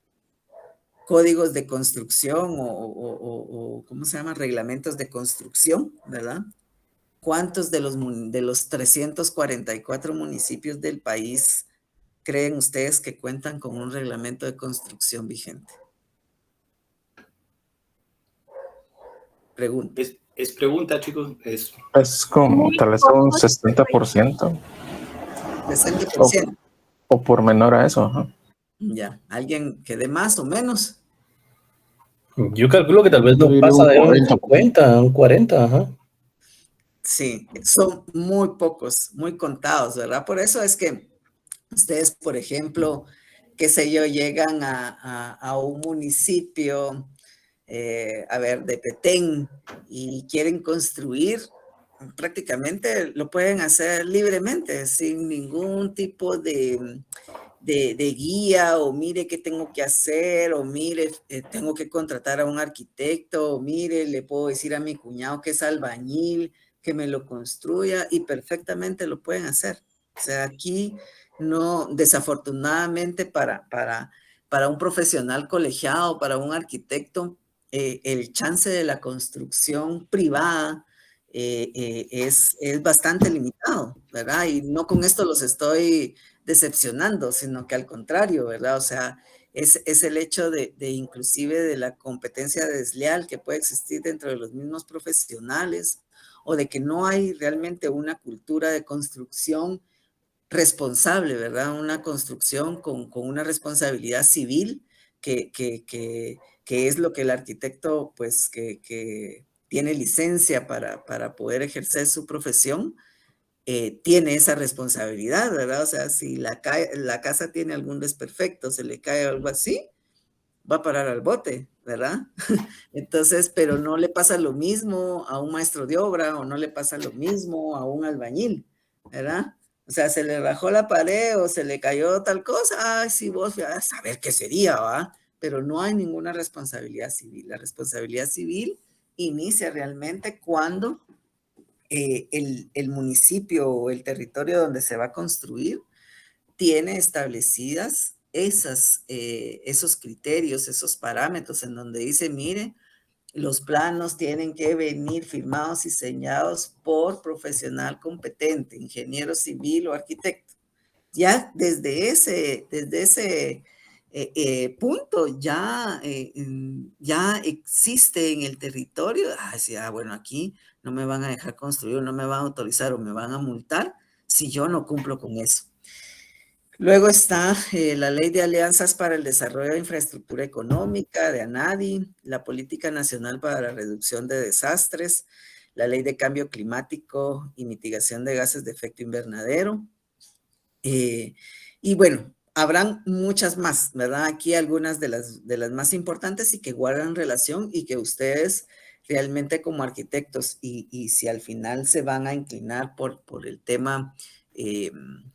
códigos de construcción o ¿cómo se llama? Reglamentos de construcción, ¿verdad? ¿Cuántos de los 344 municipios del país creen ustedes que cuentan con un reglamento de construcción vigente? Pregunta. Es pregunta, chicos. Es como tal vez un 60%. 60%. O por menor a eso. Ajá. Ya, ¿alguien que dé más o menos? Yo calculo que tal vez no pasa de un 50, un 40, ajá. Sí, son muy pocos, muy contados, ¿verdad? Por eso es que ustedes, por ejemplo, qué sé yo, llegan a un municipio, a ver, de Petén, y quieren construir, prácticamente lo pueden hacer libremente, sin ningún tipo de guía, o mire qué tengo que hacer, o mire, tengo que contratar a un arquitecto, o mire, le puedo decir a mi cuñado que es albañil, que me lo construya, y perfectamente lo pueden hacer. O sea, aquí no, desafortunadamente para un profesional colegiado, para un arquitecto, el chance de la construcción privada es bastante limitado, ¿verdad? Y no con esto los estoy decepcionando, sino que al contrario, ¿verdad? O sea, es el hecho de inclusive de la competencia desleal que puede existir dentro de los mismos profesionales, o de que no hay realmente una cultura de construcción responsable, ¿verdad? Una construcción con una responsabilidad civil que es lo que el arquitecto, pues, que tiene licencia para poder ejercer su profesión, tiene esa responsabilidad, ¿verdad? O sea, si la casa tiene algún desperfecto, se le cae algo así, va a parar al bote, ¿verdad? Entonces, pero no le pasa lo mismo a un maestro de obra, o no le pasa lo mismo a un albañil, ¿verdad? O sea, se le rajó la pared o se le cayó tal cosa, ay, sí, vos vas a saber qué sería, ¿va? Pero no hay ninguna responsabilidad civil. La responsabilidad civil inicia realmente cuando el municipio o el territorio donde se va a construir tiene establecidas esos criterios, esos parámetros en donde dice, mire, los planos tienen que venir firmados y señados por profesional competente, ingeniero civil o arquitecto. Ya desde ese punto ya existe en el territorio, bueno, aquí no me van a dejar construir, no me van a autorizar o me van a multar si yo no cumplo con eso. Luego está la Ley de Alianzas para el Desarrollo de Infraestructura Económica, de ANADI, la Política Nacional para la Reducción de Desastres, la Ley de Cambio Climático y Mitigación de Gases de Efecto Invernadero. Y bueno, habrán muchas más, ¿verdad? Aquí algunas de las más importantes y que guardan relación y que ustedes realmente como arquitectos y si al final se van a inclinar por el tema,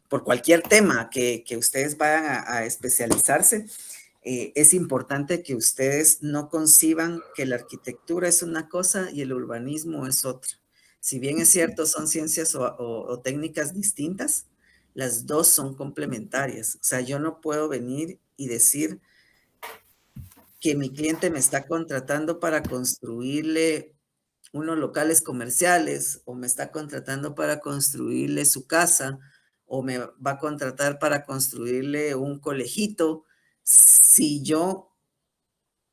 por cualquier tema que ustedes vayan a especializarse, es importante que ustedes no conciban que la arquitectura es una cosa y el urbanismo es otra. Si bien es cierto, son ciencias o técnicas distintas, las dos son complementarias. O sea, yo no puedo venir y decir que mi cliente me está contratando para construirle unos locales comerciales o me está contratando para construirle su casa o me va a contratar para construirle un colegito si yo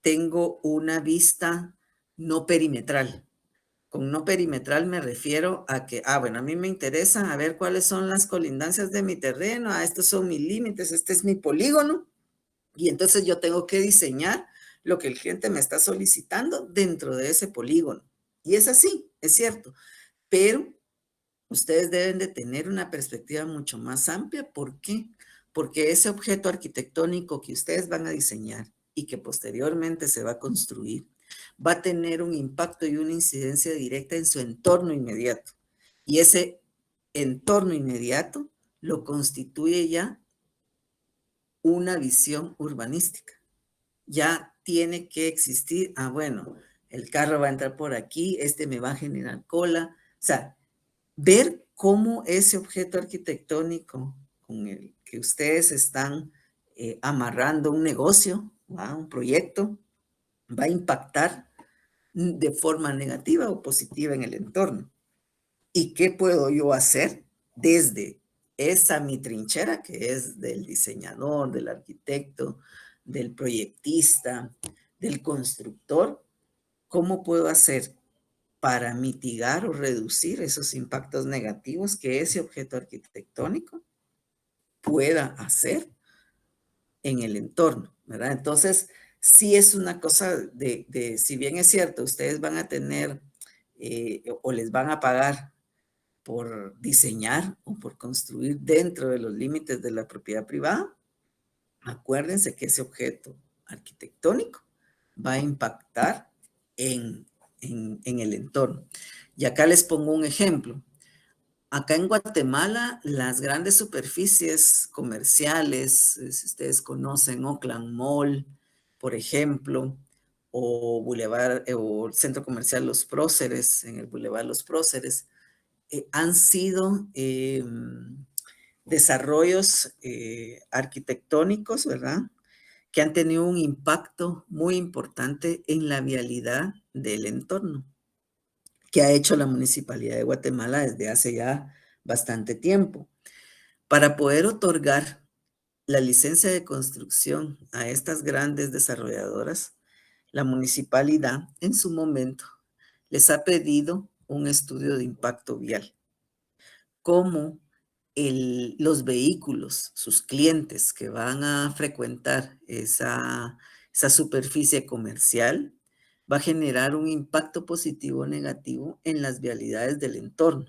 tengo una vista no perimetral. Con no perimetral me refiero a que, bueno, a mí me interesa a ver cuáles son las colindancias de mi terreno, estos son mis límites, este es mi polígono, y entonces yo tengo que diseñar lo que el cliente me está solicitando dentro de ese polígono. Y es así, es cierto, pero ustedes deben de tener una perspectiva mucho más amplia. ¿Por qué? Porque ese objeto arquitectónico que ustedes van a diseñar y que posteriormente se va a construir, va a tener un impacto y una incidencia directa en su entorno inmediato. Y ese entorno inmediato lo constituye ya una visión urbanística. Ya tiene que existir, bueno, el carro va a entrar por aquí, me va a generar cola. O sea, ver cómo ese objeto arquitectónico con el que ustedes están amarrando un negocio, un proyecto, va a impactar de forma negativa o positiva en el entorno. ¿Y qué puedo yo hacer desde mi trinchera, que es del diseñador, del arquitecto, del proyectista, del constructor? ¿Cómo puedo hacer para mitigar o reducir esos impactos negativos que ese objeto arquitectónico pueda hacer en el entorno, ¿verdad? Entonces, sí es una cosa si bien es cierto, ustedes van a tener o les van a pagar por diseñar o por construir dentro de los límites de la propiedad privada, acuérdense que ese objeto arquitectónico va a impactar en el entorno. Y acá les pongo un ejemplo. Acá en Guatemala, las grandes superficies comerciales, si ustedes conocen Oakland Mall, por ejemplo, o Boulevard, o el centro comercial Los Próceres, en el Boulevard Los Próceres, han sido desarrollos arquitectónicos, ¿verdad?, que han tenido un impacto muy importante en la vialidad del entorno, que ha hecho la Municipalidad de Guatemala desde hace ya bastante tiempo. Para poder otorgar la licencia de construcción a estas grandes desarrolladoras, la municipalidad en su momento les ha pedido un estudio de impacto vial. Cómo los vehículos, sus clientes que van a frecuentar esa superficie comercial, va a generar un impacto positivo o negativo en las vialidades del entorno.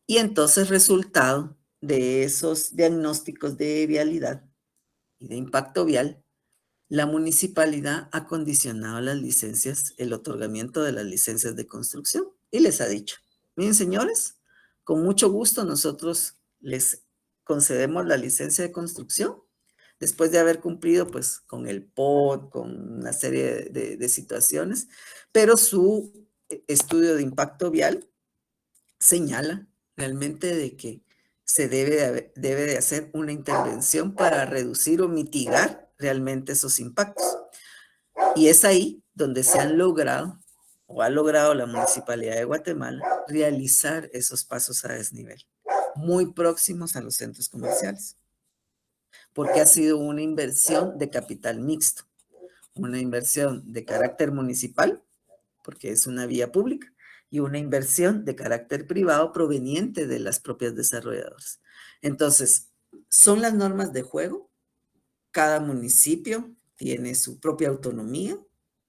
Y entonces, resultado de esos diagnósticos de vialidad y de impacto vial, la municipalidad ha condicionado las licencias, el otorgamiento de las licencias de construcción, y les ha dicho, miren señores, con mucho gusto nosotros les concedemos la licencia de construcción después de haber cumplido pues con el POD, con una serie de situaciones, pero su estudio de impacto vial señala realmente de que se debe de hacer una intervención para reducir o mitigar realmente esos impactos. Y es ahí donde se han logrado, o ha logrado la Municipalidad de Guatemala, realizar esos pasos a desnivel, muy próximos a los centros comerciales, porque ha sido una inversión de capital mixto, una inversión de carácter municipal, porque es una vía pública, y una inversión de carácter privado proveniente de las propias desarrolladoras. Entonces, son las normas de juego. Cada municipio tiene su propia autonomía,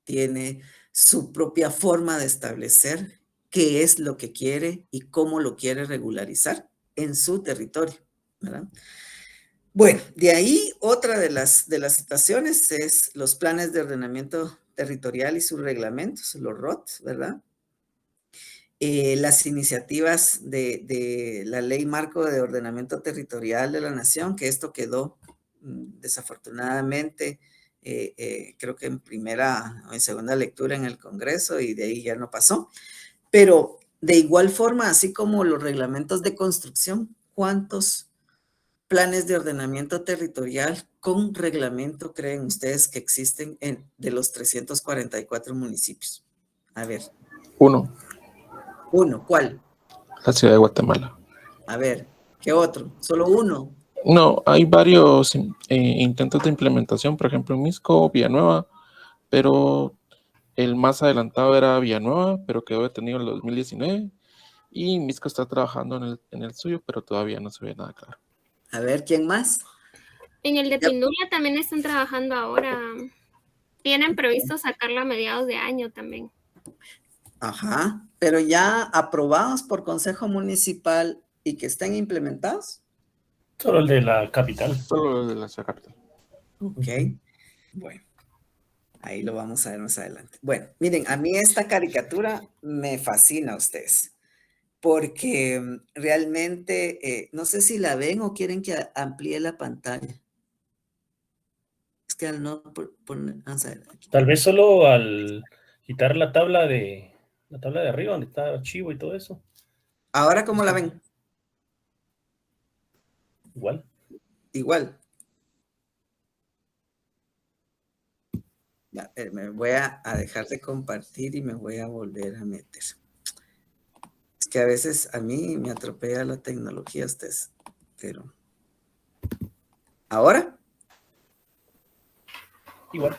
tiene su propia forma de establecer qué es lo que quiere y cómo lo quiere regularizar en su territorio, ¿verdad? Bueno, de ahí otra de las situaciones es los planes de ordenamiento territorial y sus reglamentos, los ROT, ¿verdad? Las iniciativas de la Ley Marco de Ordenamiento Territorial de la Nación, que esto quedó desafortunadamente, creo que en primera o en segunda lectura en el Congreso y de ahí ya no pasó. Pero de igual forma, así como los reglamentos de construcción, ¿cuántos planes de ordenamiento territorial con reglamento creen ustedes que existen de los 344 municipios? A ver. Uno. ¿Cuál? La ciudad de Guatemala. A ver, ¿qué otro? ¿Solo uno? No, hay varios intentos de implementación, por ejemplo en Misco, Villanueva, pero el más adelantado era Villanueva, pero quedó detenido en el 2019, y Misco está trabajando en el suyo, pero todavía no se ve nada claro. A ver, ¿quién más? En el de Pinduria también están trabajando ahora. Tienen previsto sacarla a mediados de año también. Ajá, pero ya aprobados por Consejo Municipal y que estén implementados. Solo el de la capital. Solo el de la ciudad capital. Ok, bueno, ahí lo vamos a ver más adelante. Bueno, miren, a mí esta caricatura me fascina a ustedes, porque realmente, no sé si la ven o quieren que amplíe la pantalla. Es que al no poner, vamos a ver aquí. Tal vez solo al quitar la tabla de arriba, donde está archivo y todo eso. ¿Ahora cómo la ven? Igual. Igual. Ya, me voy a dejar de compartir y me voy a volver a meter. Es que a veces a mí me atropella la tecnología, ustedes, pero... ¿Ahora? Igual.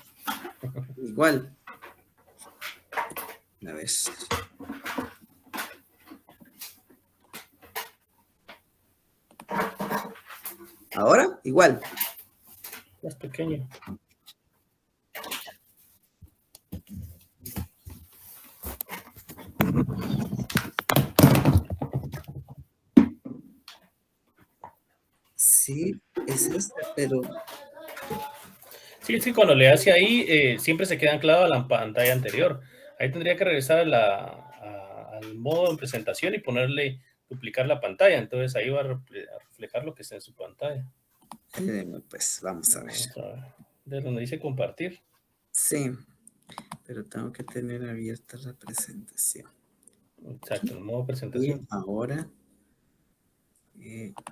Igual. A ver. ¿Ahora? Igual. Más pequeño. Sí, es esta, pero... Sí, cuando le hace ahí, siempre se queda anclado a la pantalla anterior. Ahí tendría que regresar al modo de presentación y ponerle, duplicar la pantalla. Entonces ahí va a reflejar lo que está en su pantalla. Pues vamos a ver. De donde dice compartir. Sí, pero tengo que tener abierta la presentación. Exacto, el modo presentación. Y ahora,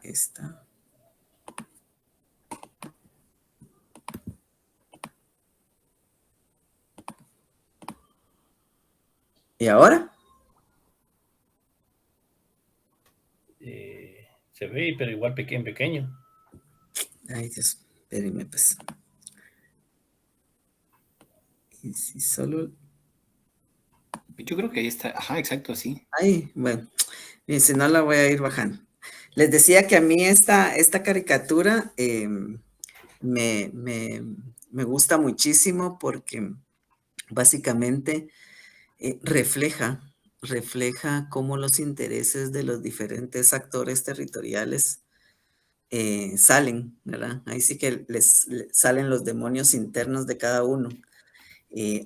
esta. ¿Y ahora? Se ve, pero igual pequeño. Ay, Dios, espérenme, pues. Y si solo... Yo creo que ahí está. Ajá, exacto, así. Ay, bueno. Y si no, la voy a ir bajando. Les decía que a mí esta caricatura me gusta muchísimo porque básicamente refleja cómo los intereses de los diferentes actores territoriales salen, ¿verdad? Ahí sí que les salen los demonios internos de cada uno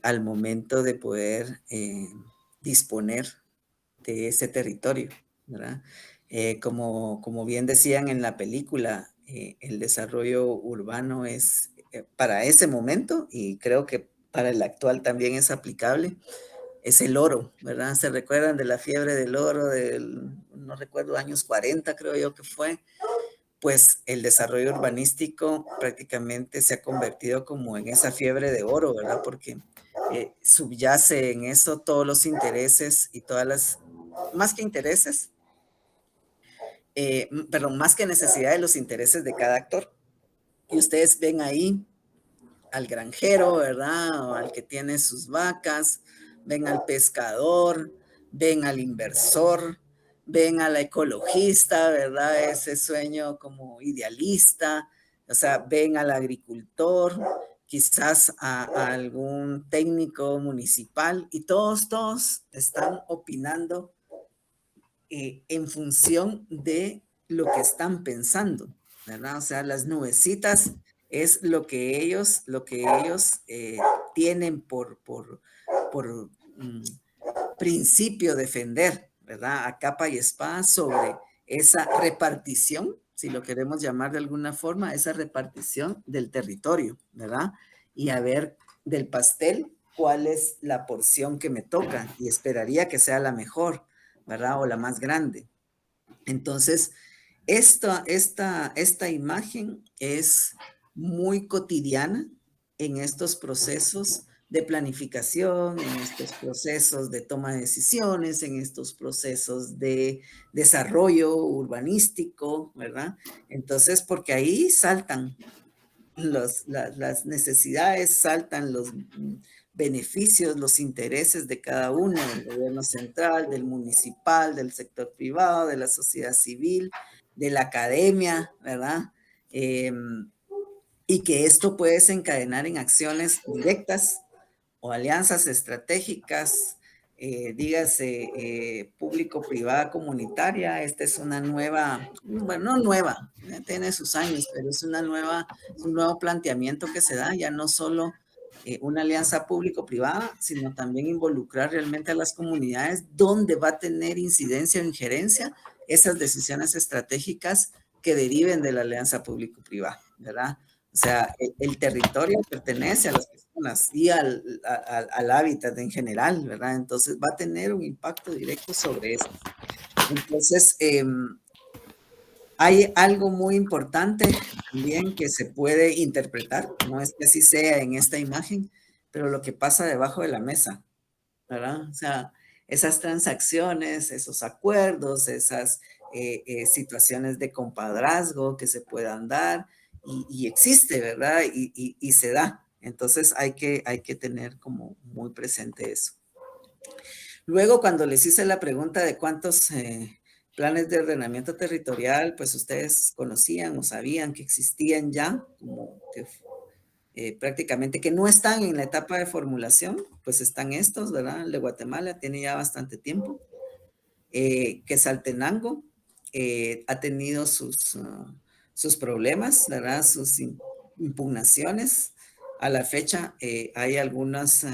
al momento de poder disponer de ese territorio, ¿verdad? Como bien decían en la película, el desarrollo urbano es para ese momento, y creo que para el actual también es aplicable, es el oro, ¿verdad? ¿Se recuerdan de la fiebre del oro, de no recuerdo, años 40 creo yo que fue, pues el desarrollo urbanístico prácticamente se ha convertido como en esa fiebre de oro, ¿verdad? Porque subyace en eso todos los intereses y todas las, más que intereses, perdón, más que necesidad de los intereses de cada actor. Y ustedes ven ahí al granjero, ¿verdad? O al que tiene sus vacas, ven al pescador, ven al inversor, ven a la ecologista, ¿verdad? Ese sueño como idealista, o sea, ven al agricultor, quizás a algún técnico municipal, y todos están opinando en función de lo que están pensando, ¿verdad? O sea, las nubecitas es lo que ellos tienen por principio defender, ¿verdad? A capa y espada sobre esa repartición, si lo queremos llamar de alguna forma, esa repartición del territorio, ¿verdad? Y a ver del pastel cuál es la porción que me toca, y esperaría que sea la mejor, ¿verdad? O la más grande. Entonces, esta imagen es muy cotidiana en estos procesos de planificación, en estos procesos de toma de decisiones, en estos procesos de desarrollo urbanístico, ¿verdad? Entonces, porque ahí saltan las necesidades, saltan los beneficios, los intereses de cada uno, del gobierno central, del municipal, del sector privado, de la sociedad civil, de la academia, ¿verdad? Y que esto puede desencadenar en acciones directas o alianzas estratégicas, dígase público-privada comunitaria. Esta es una nueva, bueno, no nueva, tiene sus años, pero es un nuevo planteamiento que se da, ya no solo una alianza público-privada, sino también involucrar realmente a las comunidades donde va a tener incidencia o injerencia esas decisiones estratégicas que deriven de la alianza público-privada, ¿verdad? O sea, el territorio pertenece a las personas y al hábitat en general, ¿verdad? Entonces va a tener un impacto directo sobre eso. Entonces, hay algo muy importante también que se puede interpretar, no es que así sea en esta imagen, pero lo que pasa debajo de la mesa, ¿verdad? O sea, esas transacciones, esos acuerdos, esas situaciones de compadrazgo que se puedan dar, y existe, ¿verdad? Y se da. Entonces hay que tener como muy presente eso. Luego, cuando les hice la pregunta de cuántos planes de ordenamiento territorial, pues ustedes conocían o sabían que existían ya, como que prácticamente que no están en la etapa de formulación, pues están estos, ¿verdad? El de Guatemala tiene ya bastante tiempo. Quetzaltenango ha tenido sus problemas, ¿verdad? Sus impugnaciones. A la fecha hay algunas,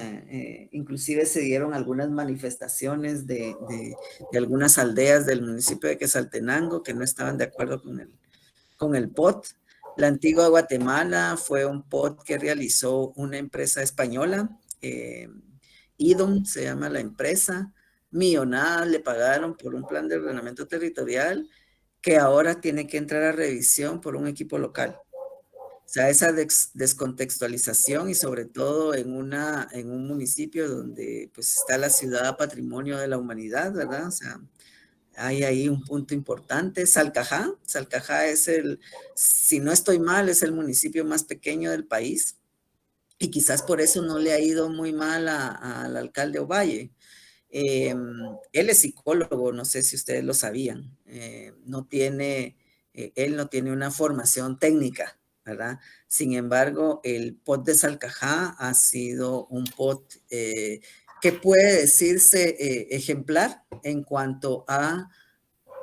inclusive se dieron algunas manifestaciones de algunas aldeas del municipio de Quetzaltenango que no estaban de acuerdo con el POT. La antigua Guatemala fue un POT que realizó una empresa española, IDOM se llama la empresa, millonadas le pagaron por un plan de ordenamiento territorial que ahora tiene que entrar a revisión por un equipo local. O sea, esa descontextualización, y sobre todo en un municipio donde pues está la ciudad patrimonio de la humanidad, ¿verdad? O sea, hay ahí un punto importante. Salcajá es si no estoy mal, es el municipio más pequeño del país, y quizás por eso no le ha ido muy mal al alcalde Ovalle. Él es psicólogo, no sé si ustedes lo sabían. Él no tiene una formación técnica, ¿verdad? Sin embargo, el POT de Salcajá ha sido un POT que puede decirse ejemplar en cuanto a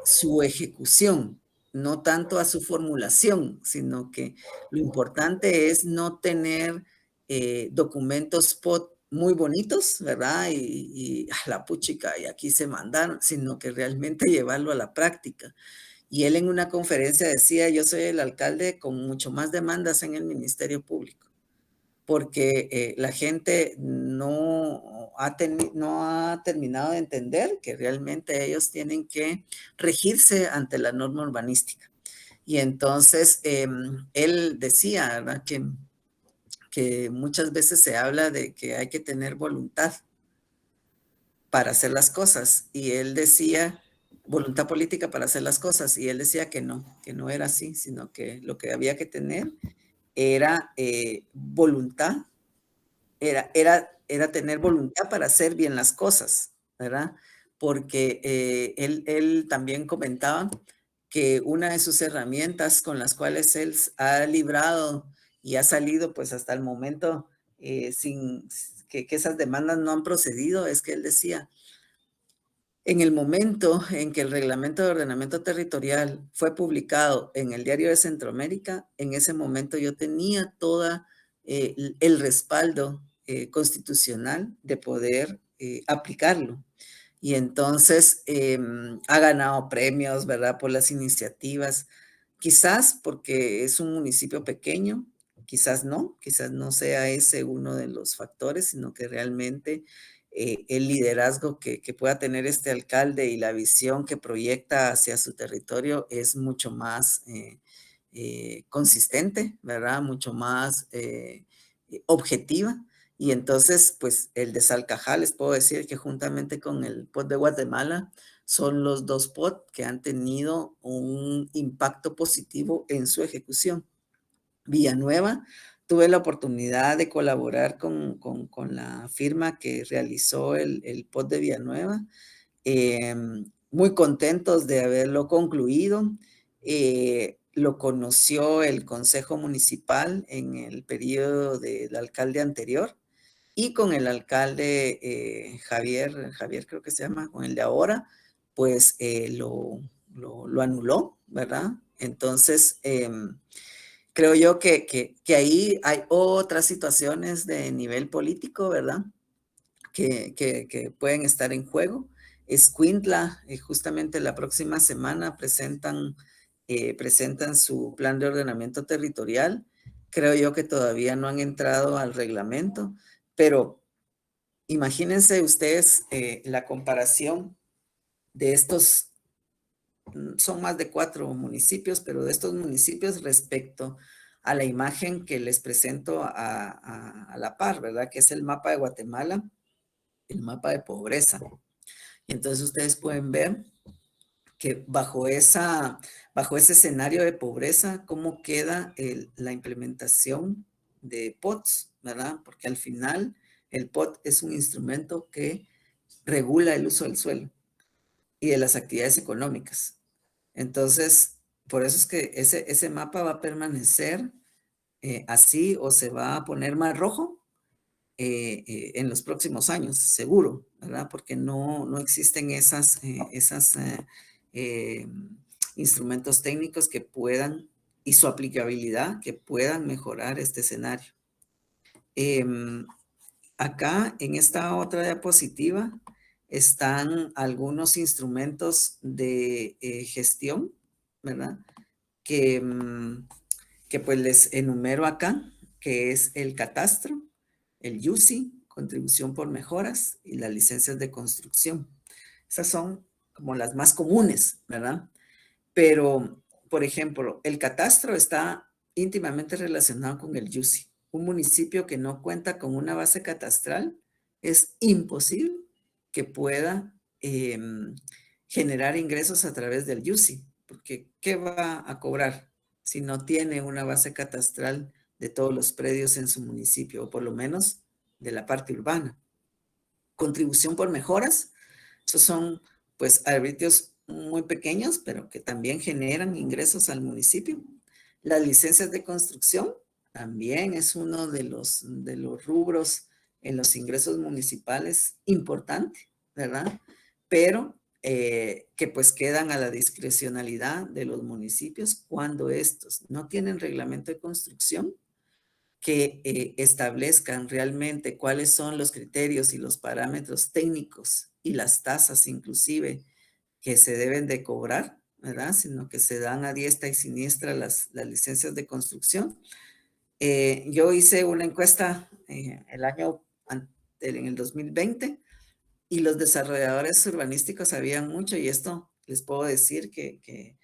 su ejecución, no tanto a su formulación, sino que lo importante es no tener documentos POT muy bonitos, ¿verdad? Y a la puchica, y aquí se mandaron, sino que realmente llevarlo a la práctica. Y él en una conferencia decía, yo soy el alcalde con mucho más demandas en el Ministerio Público. porque la gente no ha terminado de entender que realmente ellos tienen que regirse ante la norma urbanística. Y entonces él decía, ¿verdad?, que muchas veces se habla de que hay que tener voluntad para hacer las cosas, y él decía, voluntad política para hacer las cosas, y él decía que no era así, sino que lo que había que tener era voluntad, era tener voluntad para hacer bien las cosas, ¿verdad? Porque él también comentaba que una de sus herramientas con las cuales él ha librado y ha salido pues hasta el momento sin que esas demandas no han procedido, es que él decía, en el momento en que el Reglamento de Ordenamiento Territorial fue publicado en el Diario de Centroamérica, en ese momento yo tenía todo el respaldo constitucional de poder aplicarlo. Y entonces ha ganado premios, ¿verdad?, por las iniciativas, quizás porque es un municipio pequeño, quizás no sea ese uno de los factores, sino que realmente el liderazgo que pueda tener este alcalde y la visión que proyecta hacia su territorio es mucho más consistente, ¿verdad?, mucho más objetiva. Y entonces, pues el de Salcajá, les puedo decir que juntamente con el POT de Guatemala, son los dos POT que han tenido un impacto positivo en su ejecución. Villanueva, tuve la oportunidad de colaborar con la firma que realizó el POT de Villanueva. Muy contentos de haberlo concluido. Lo conoció el Consejo Municipal en el periodo del alcalde anterior, y con el alcalde Javier creo que se llama, con el de ahora, pues lo anuló, ¿verdad? Entonces, creo yo que ahí hay otras situaciones de nivel político, ¿verdad?, que pueden estar en juego. Escuintla, justamente la próxima semana presentan su plan de ordenamiento territorial. Creo yo que todavía no han entrado al reglamento, pero imagínense ustedes la comparación de estos, son más de 4 municipios, pero de estos municipios respecto a la imagen que les presento a la par, ¿verdad?, que es el mapa de Guatemala, el mapa de pobreza. Y entonces ustedes pueden ver que bajo ese escenario de pobreza, cómo queda la implementación de POTs, ¿verdad? Porque al final el POT es un instrumento que regula el uso del suelo y de las actividades económicas. Entonces, por eso es que ese mapa va a permanecer así, o se va a poner más rojo en los próximos años, seguro, ¿verdad? Porque no existen esos instrumentos técnicos que puedan, y su aplicabilidad, que puedan mejorar este escenario. Acá, en esta otra diapositiva, están algunos instrumentos de gestión, ¿verdad?, que pues les enumero acá, que es el catastro, el YUSI, contribución por mejoras, y las licencias de construcción. Esas son como las más comunes, ¿verdad? Pero, por ejemplo, el catastro está íntimamente relacionado con el YUSI. Un municipio que no cuenta con una base catastral, es imposible que pueda generar ingresos a través del YUSI, porque ¿qué va a cobrar si no tiene una base catastral de todos los predios en su municipio, o por lo menos de la parte urbana? Contribución por mejoras, esos son pues arbitrios muy pequeños, pero que también generan ingresos al municipio. Las licencias de construcción también es uno de los rubros en los ingresos municipales importante, ¿verdad? Pero que pues quedan a la discrecionalidad de los municipios cuando estos no tienen reglamento de construcción que establezcan realmente cuáles son los criterios y los parámetros técnicos y las tasas inclusive que se deben de cobrar, ¿verdad? Sino que se dan a diestra y siniestra las licencias de construcción. Yo hice una encuesta en el 2020 y los desarrolladores urbanísticos sabían mucho, y esto les puedo decir que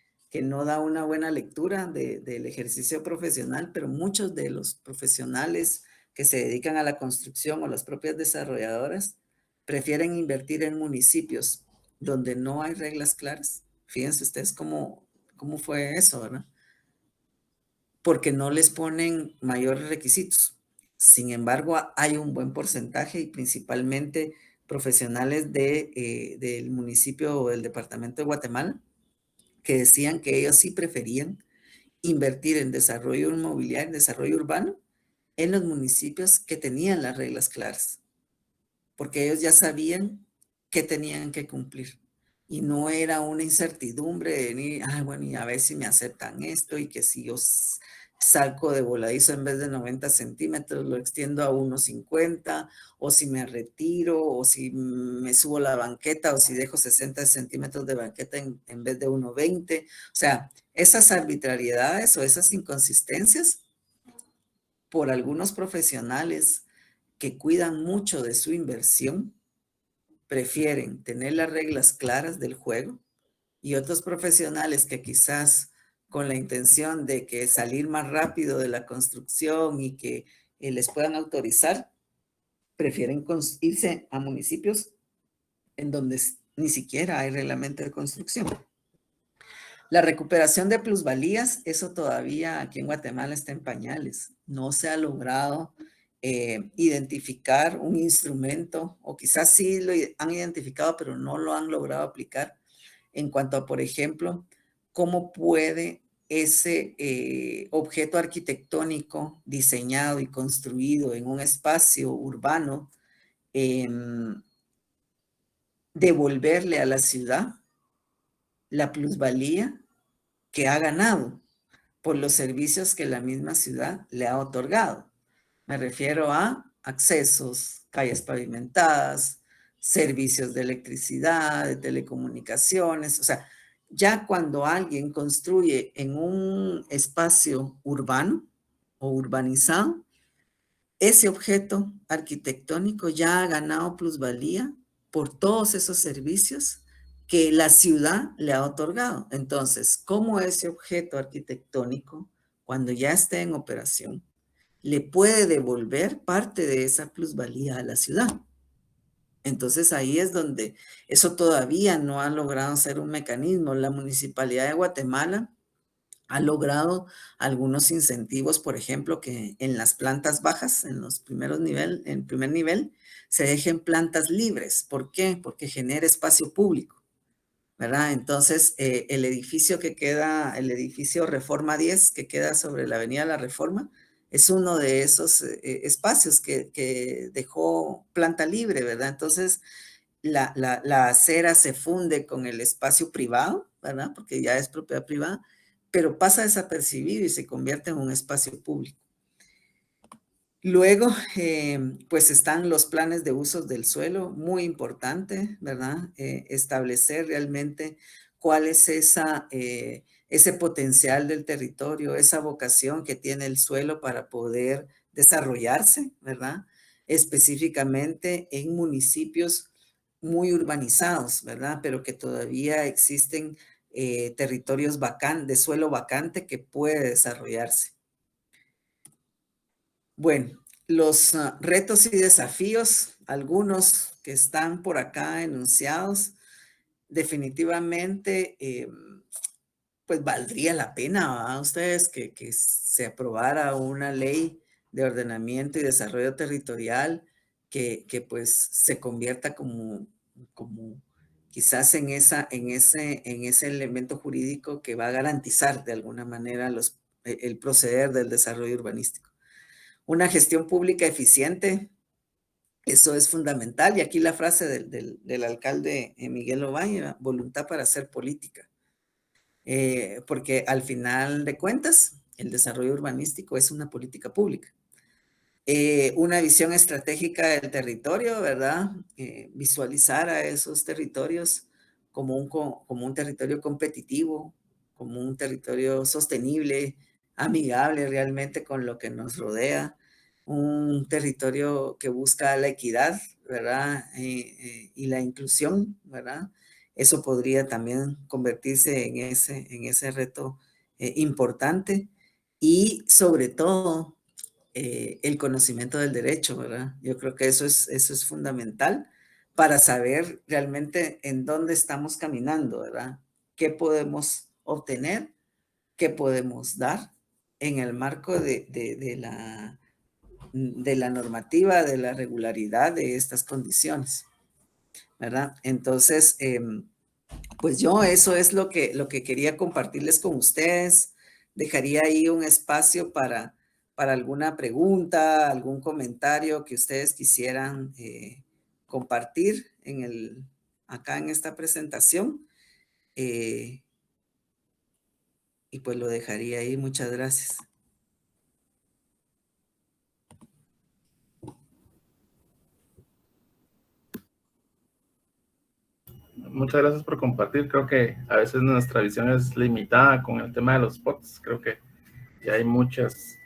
no da una buena lectura del ejercicio profesional, pero muchos de los profesionales que se dedican a la construcción o las propias desarrolladoras prefieren invertir en municipios donde no hay reglas claras. Fíjense ustedes cómo fue eso, ¿verdad? Porque no les ponen mayores requisitos. Sin embargo, hay un buen porcentaje, y principalmente profesionales del municipio o del departamento de Guatemala, que decían que ellos sí preferían invertir en desarrollo inmobiliario, en desarrollo urbano, en los municipios que tenían las reglas claras, porque ellos ya sabían qué tenían que cumplir. Y no era una incertidumbre de venir, bueno, y a ver si me aceptan esto, y que si yo salgo de voladizo en vez de 90 centímetros, lo extiendo a 1,50, o si me retiro, o si me subo la banqueta, o si dejo 60 centímetros de banqueta en vez de 1,20. O sea, esas arbitrariedades o esas inconsistencias, por algunos profesionales que cuidan mucho de su inversión, prefieren tener las reglas claras del juego, y otros profesionales que quizás con la intención de que salir más rápido de la construcción y que les puedan autorizar, prefieren irse a municipios en donde ni siquiera hay reglamento de construcción. La recuperación de plusvalías, eso todavía aquí en Guatemala está en pañales. No se ha logrado identificar un instrumento, o quizás sí lo han identificado, pero no lo han logrado aplicar, en cuanto a, por ejemplo, cómo puede ese objeto arquitectónico diseñado y construido en un espacio urbano devolverle a la ciudad la plusvalía que ha ganado por los servicios que la misma ciudad le ha otorgado. Me refiero a accesos, calles pavimentadas, servicios de electricidad, de telecomunicaciones. O sea, ya cuando alguien construye en un espacio urbano o urbanizado, ese objeto arquitectónico ya ha ganado plusvalía por todos esos servicios que la ciudad le ha otorgado. Entonces, ¿cómo ese objeto arquitectónico, cuando ya esté en operación, le puede devolver parte de esa plusvalía a la ciudad? Entonces, ahí es donde eso todavía no ha logrado ser un mecanismo. La Municipalidad de Guatemala ha logrado algunos incentivos, por ejemplo, que en las plantas bajas, en el primer nivel, se dejen plantas libres. ¿Por qué? Porque genera espacio público, ¿verdad? Entonces, el edificio el edificio Reforma 10, que queda sobre la Avenida La Reforma, es uno de esos espacios que dejó planta libre, ¿verdad? Entonces, la acera se funde con el espacio privado, ¿verdad? Porque ya es propiedad privada, pero pasa desapercibido y se convierte en un espacio público. Luego, pues están los planes de usos del suelo, muy importante, ¿verdad? Establecer realmente cuál es ese potencial del territorio, esa vocación que tiene el suelo para poder desarrollarse, ¿verdad? Específicamente en municipios muy urbanizados, ¿verdad? Pero que todavía existen territorios de suelo vacante que puede desarrollarse. Bueno, los retos y desafíos, algunos que están por acá enunciados, definitivamente, pues valdría la pena a ustedes que se aprobara una ley de ordenamiento y desarrollo territorial que pues se convierta como quizás en ese elemento jurídico que va a garantizar de alguna manera el proceder del desarrollo urbanístico. Una gestión pública eficiente, eso es fundamental. Y aquí la frase del alcalde Miguel Ovalle, voluntad para hacer política. Porque al final de cuentas, el desarrollo urbanístico es una política pública. Una visión estratégica del territorio, ¿verdad? Visualizar a esos territorios como un territorio competitivo, como un territorio sostenible amigable realmente con lo que nos rodea, un territorio que busca la equidad, ¿verdad? Y la inclusión, ¿verdad? Eso podría también convertirse en ese reto importante y sobre todo el conocimiento del derecho, ¿verdad? Yo creo que eso es fundamental para saber realmente en dónde estamos caminando, ¿verdad? ¿Qué podemos obtener? ¿Qué podemos dar en el marco de la normativa, de la regularidad de estas condiciones, ¿verdad? Entonces, pues yo eso es lo que quería compartirles con ustedes. Dejaría ahí un espacio para alguna pregunta, algún comentario que ustedes quisieran compartir acá en esta presentación. Y pues lo dejaría ahí. Muchas gracias. Muchas gracias por compartir. Creo que a veces nuestra visión es limitada con el tema de los spots. Creo que ya hay muchas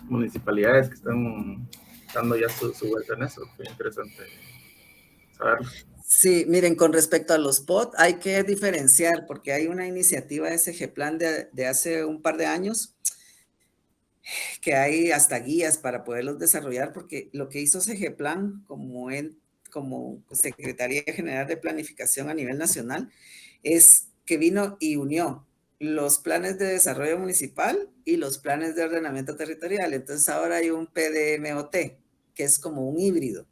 municipalidades que están dando ya su vuelta en eso. Fue interesante saberlo. Sí, miren, con respecto a los POT, hay que diferenciar porque hay una iniciativa de SGPlan de hace un par de años que hay hasta guías para poderlos desarrollar, porque lo que hizo SGPlan como Secretaría General de Planificación a nivel nacional es que vino y unió los planes de desarrollo municipal y los planes de ordenamiento territorial. Entonces ahora hay un PDMOT, que es como un híbrido.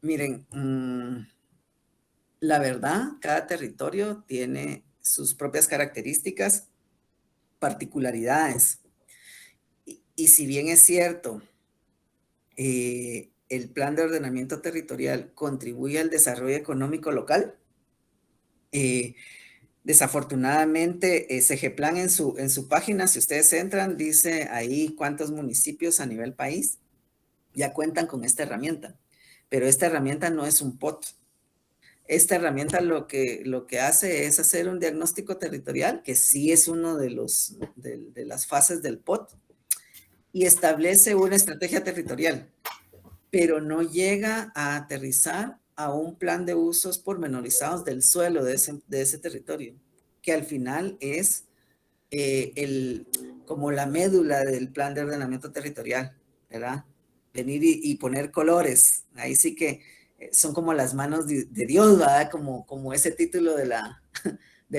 Miren, la verdad, cada territorio tiene sus propias características, particularidades. Y si bien es cierto, el plan de ordenamiento territorial contribuye al desarrollo económico local, desafortunadamente, SGPlan en su página, si ustedes entran, dice ahí cuántos municipios a nivel país ya cuentan con esta herramienta. Pero esta herramienta no es un POT. Esta herramienta lo que hace es hacer un diagnóstico territorial, que sí es uno de las fases del POT, y establece una estrategia territorial, pero no llega a aterrizar a un plan de usos pormenorizados del suelo de ese territorio, que al final es como la médula del plan de ordenamiento territorial, ¿verdad? Venir y poner colores, ahí sí que son como las manos de Dios, ¿verdad? Como ese título de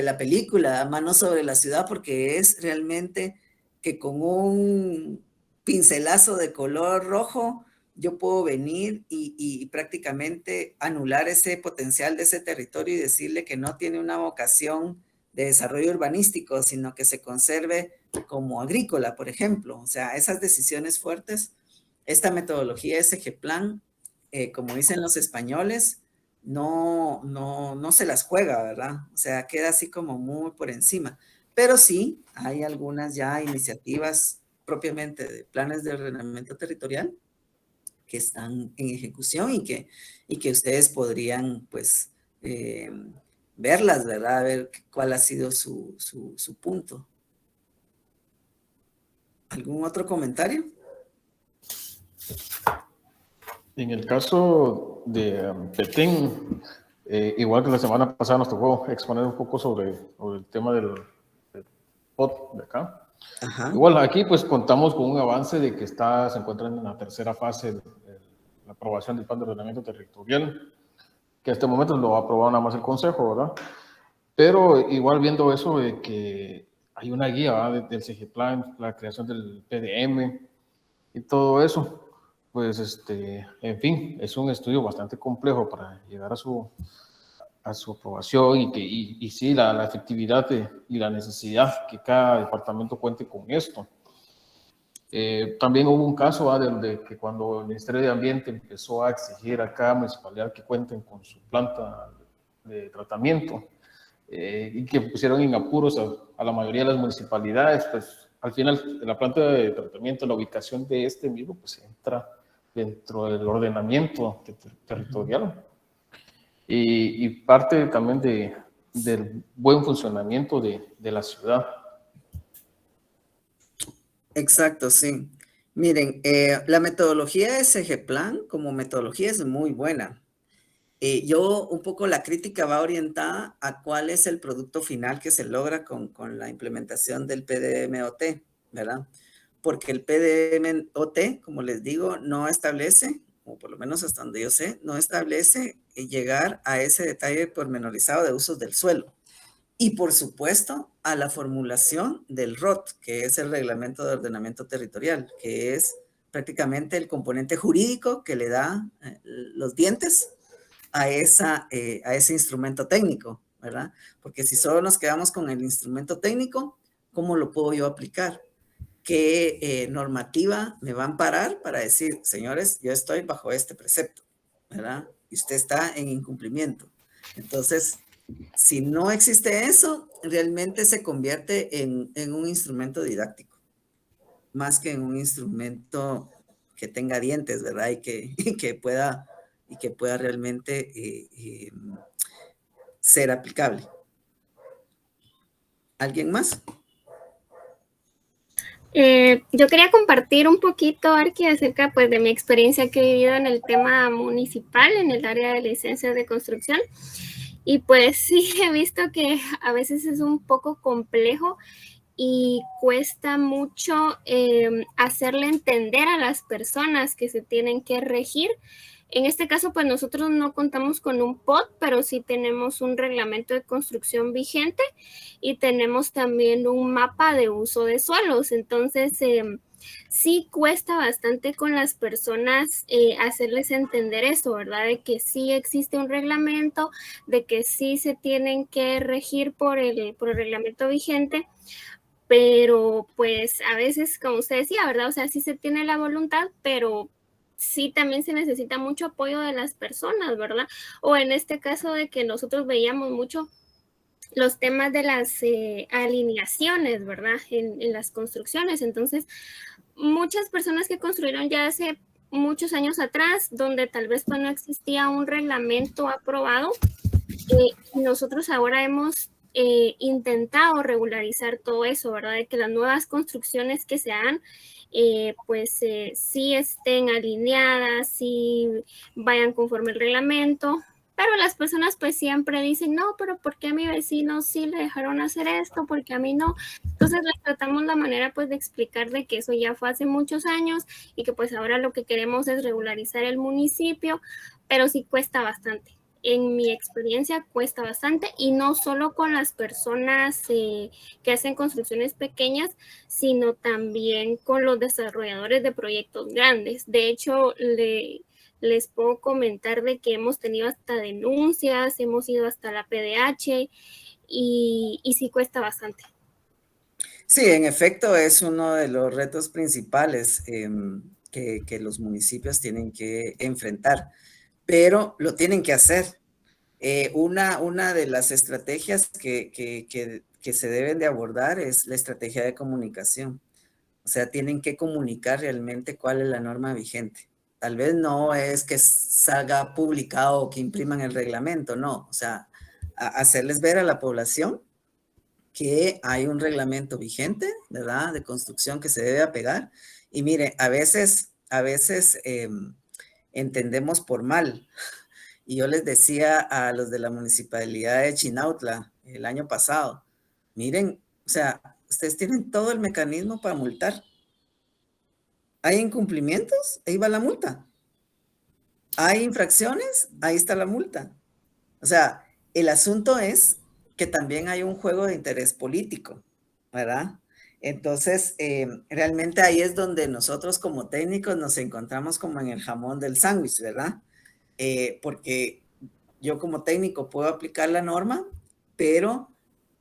la película, Manos sobre la ciudad, porque es realmente que con un pincelazo de color rojo yo puedo venir y prácticamente anular ese potencial de ese territorio y decirle que no tiene una vocación de desarrollo urbanístico, sino que se conserve como agrícola, por ejemplo. O sea, esas decisiones fuertes, esta metodología SGPlan, como dicen los españoles, no se las juega, ¿verdad? O sea, queda así como muy por encima. Pero sí, hay algunas ya iniciativas propiamente de planes de ordenamiento territorial que están en ejecución y que ustedes podrían, pues, verlas, ¿verdad? A ver cuál ha sido su punto. ¿Algún otro comentario? En el caso de Petén, igual que la semana pasada nos tocó exponer un poco sobre el tema del POT de acá. Ajá. Igual aquí pues contamos con un avance de que se encuentra en la tercera fase de la aprobación del plan de ordenamiento territorial, que hasta el momento lo ha aprobado nada más el Consejo, ¿verdad? Pero igual viendo eso de que hay una guía, ¿verdad? Del SGPlan, la creación del PDM y todo eso, pues en fin, es un estudio bastante complejo para llegar a su aprobación y sí, la efectividad y la necesidad que cada departamento cuente con esto. También hubo un caso de que cuando el Ministerio de Ambiente empezó a exigir a cada municipalidad que cuenten con su planta de tratamiento y que pusieron en apuros a la mayoría de las municipalidades, pues al final la planta de tratamiento, la ubicación de mismo, pues entra dentro del ordenamiento territorial. Y parte también del buen funcionamiento de la ciudad. Exacto, sí. Miren, la metodología de SG-Plan como metodología es muy buena. Yo un poco la crítica va orientada a cuál es el producto final que se logra con la implementación del PDMOT, ¿verdad? Porque el PDMOT, como les digo, no establece, o por lo menos hasta donde yo sé, no establece llegar a ese detalle pormenorizado de usos del suelo. Y por supuesto, a la formulación del ROT, que es el Reglamento de Ordenamiento Territorial, que es prácticamente el componente jurídico que le da los dientes a ese instrumento técnico, ¿verdad? Porque si solo nos quedamos con el instrumento técnico, ¿cómo lo puedo yo aplicar? ¿Qué normativa me va a amparar para decir, señores, yo estoy bajo este precepto, ¿verdad? Y usted está en incumplimiento. Entonces, si no existe eso, realmente se convierte en un instrumento didáctico, más que en un instrumento que tenga dientes, ¿verdad? Y que pueda realmente ser aplicable. ¿Alguien más? Yo quería compartir un poquito, Arqui, acerca pues, de mi experiencia que he vivido en el tema municipal, en el área de licencias de construcción. Y pues sí, he visto que a veces es un poco complejo y cuesta mucho hacerle entender a las personas que se tienen que regir. En este caso, pues nosotros no contamos con un POT, pero sí tenemos un reglamento de construcción vigente y tenemos también un mapa de uso de suelos. Entonces, sí cuesta bastante con las personas hacerles entender eso, ¿verdad? De que sí existe un reglamento, de que sí se tienen que regir por el reglamento vigente, pero pues a veces, como usted decía, ¿verdad? O sea, sí se tiene la voluntad, pero sí también se necesita mucho apoyo de las personas, ¿verdad? O en este caso de que nosotros veíamos mucho los temas de las alineaciones, ¿verdad? En las construcciones. Entonces, muchas personas que construyeron ya hace muchos años atrás, donde tal vez pues no existía un reglamento aprobado, nosotros ahora hemos intentado regularizar todo eso, ¿verdad? De que las nuevas construcciones que se hagan, pues sí estén alineadas, sí vayan conforme el reglamento, pero las personas pues siempre dicen, no, pero ¿por qué a mi vecino sí le dejaron hacer esto? ¿Por qué a mí no? Entonces les tratamos la manera pues de explicar de que eso ya fue hace muchos años y que pues ahora lo que queremos es regularizar el municipio, pero sí cuesta bastante. En mi experiencia cuesta bastante y no solo con las personas que hacen construcciones pequeñas, sino también con los desarrolladores de proyectos grandes. De hecho, les puedo comentar de que hemos tenido hasta denuncias, hemos ido hasta la PDH y sí cuesta bastante. Sí, en efecto, es uno de los retos principales que los municipios tienen que enfrentar, pero lo tienen que hacer. Una de las estrategias que se deben de abordar es la estrategia de comunicación. O sea, tienen que comunicar realmente cuál es la norma vigente. Tal vez no es que salga publicado o que impriman el reglamento, no. O sea, hacerles ver a la población que hay un reglamento vigente, ¿verdad? De construcción que se debe apegar. Y mire, a veces entendemos por mal. Y yo les decía a los de la municipalidad de Chinautla el año pasado, miren, o sea, ustedes tienen todo el mecanismo para multar. ¿Hay incumplimientos? Ahí va la multa. ¿Hay infracciones? Ahí está la multa. O sea, el asunto es que también hay un juego de interés político, ¿verdad? Entonces, realmente ahí es donde nosotros como técnicos nos encontramos como en el jamón del sándwich, ¿verdad? Porque yo como técnico puedo aplicar la norma, pero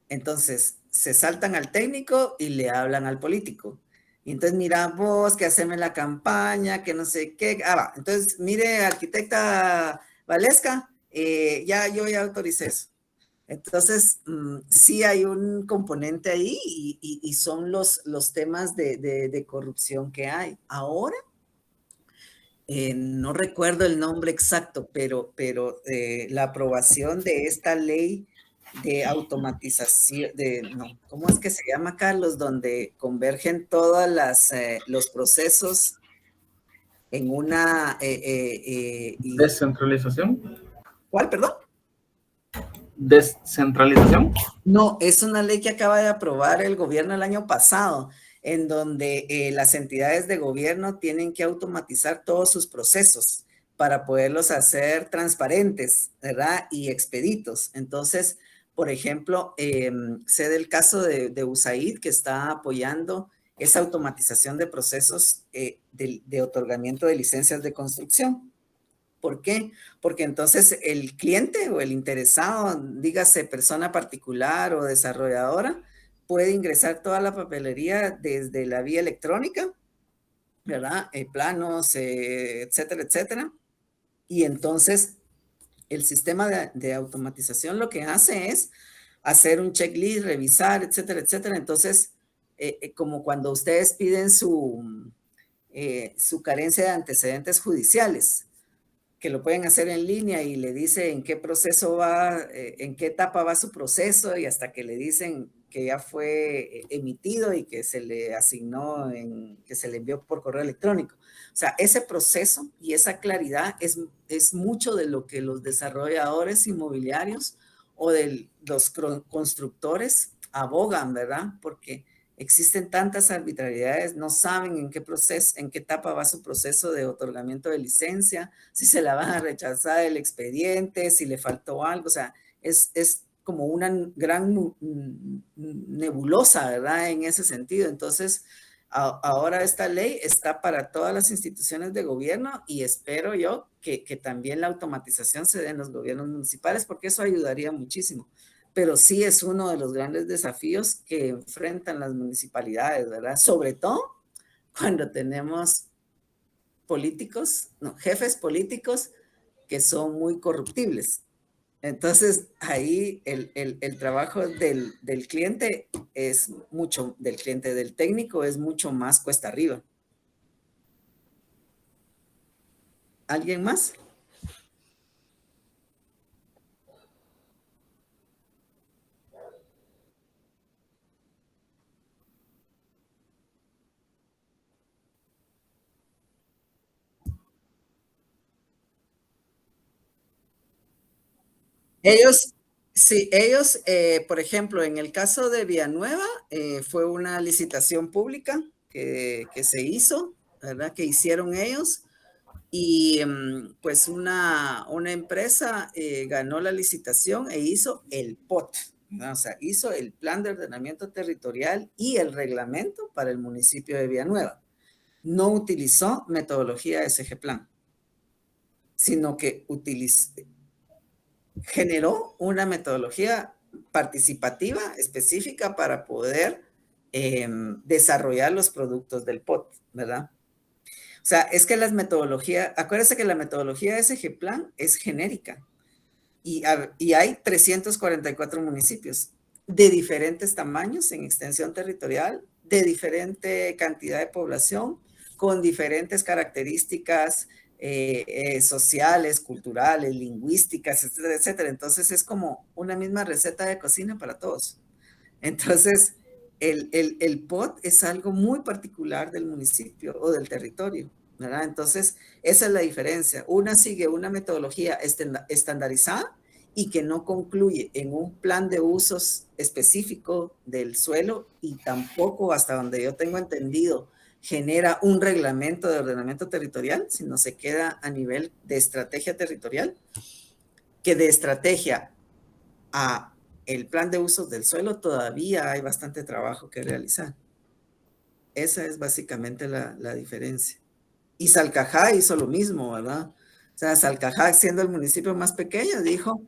entonces se saltan al técnico y le hablan al político. Y entonces, mira vos, que haceme la campaña, que no sé qué. Va. Entonces, mire, arquitecta Valesca, yo ya autoricé eso. Entonces, sí hay un componente ahí y son los temas de corrupción que hay. Ahora, no recuerdo el nombre exacto, pero la aprobación de esta ley de automatización, ¿cómo es que se llama, Carlos? Donde convergen todas los procesos en una... ¿Descentralización? ¿Cuál, perdón? ¿Descentralización? No, es una ley que acaba de aprobar el gobierno el año pasado, en donde las entidades de gobierno tienen que automatizar todos sus procesos para poderlos hacer transparentes, ¿verdad? Y expeditos. Entonces, por ejemplo, sé del caso de USAID, que está apoyando esa automatización de procesos de otorgamiento de licencias de construcción. ¿Por qué? Porque entonces el cliente o el interesado, dígase persona particular o desarrolladora, puede ingresar toda la papelería desde la vía electrónica, ¿verdad? Planos, etcétera, etcétera. Y entonces el sistema de automatización lo que hace es hacer un checklist, revisar, etcétera, etcétera. Entonces, como cuando ustedes piden su carencia de antecedentes judiciales, que lo pueden hacer en línea y le dice en qué proceso va, en qué etapa va su proceso y hasta que le dicen que ya fue emitido y que se le asignó, que se le envió por correo electrónico. O sea, ese proceso y esa claridad es mucho de lo que los desarrolladores inmobiliarios o de los constructores abogan, ¿verdad? Porque existen tantas arbitrariedades, no saben en qué proceso, en qué etapa va su proceso de otorgamiento de licencia, si se la van a rechazar el expediente, si le faltó algo, o sea, es como una gran nebulosa, ¿verdad? En ese sentido. Entonces, ahora esta ley está para todas las instituciones de gobierno y espero yo que también la automatización se dé en los gobiernos municipales, porque eso ayudaría muchísimo. Pero sí es uno de los grandes desafíos que enfrentan las municipalidades, ¿verdad? Sobre todo cuando tenemos jefes políticos que son muy corruptibles. Entonces, ahí el trabajo del cliente es mucho, del técnico es mucho más cuesta arriba. ¿Alguien más? Ellos, por ejemplo, en el caso de Villanueva, fue una licitación pública que se hizo, ¿verdad? Que hicieron ellos y pues una empresa ganó la licitación e hizo el POT, ¿verdad? O sea, hizo el Plan de Ordenamiento Territorial y el reglamento para el municipio de Villanueva. No utilizó metodología SG Plan, sino que generó una metodología participativa específica para poder desarrollar los productos del POT, ¿verdad? O sea, es que las metodologías, acuérdense que la metodología de SG Plan es genérica y hay 344 municipios de diferentes tamaños en extensión territorial, de diferente cantidad de población, con diferentes características sociales, culturales, lingüísticas, etcétera, etcétera. Entonces es como una misma receta de cocina para todos. Entonces, el POT es algo muy particular del municipio o del territorio, ¿verdad? Entonces, esa es la diferencia. Una sigue una metodología estandarizada y que no concluye en un plan de usos específico del suelo y tampoco, hasta donde yo tengo entendido, genera un reglamento de ordenamiento territorial, sino se queda a nivel de estrategia territorial, que de estrategia a el plan de usos del suelo todavía hay bastante trabajo que realizar. Esa es básicamente la diferencia. Y Salcajá hizo lo mismo, ¿verdad? O sea, Salcajá, siendo el municipio más pequeño, dijo,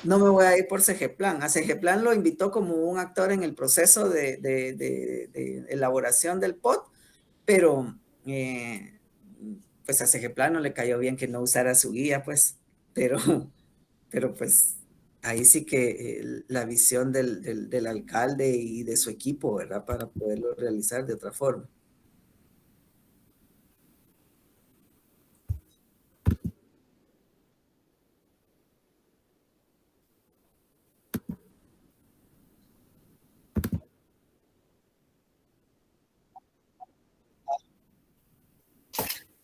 no me voy a ir por CGPlan. A CGPlan lo invitó como un actor en el proceso de elaboración del POT, pero pues a CGPlan no le cayó bien que no usara su guía, pues, pero pues ahí sí que la visión del alcalde y de su equipo, ¿verdad? Para poderlo realizar de otra forma.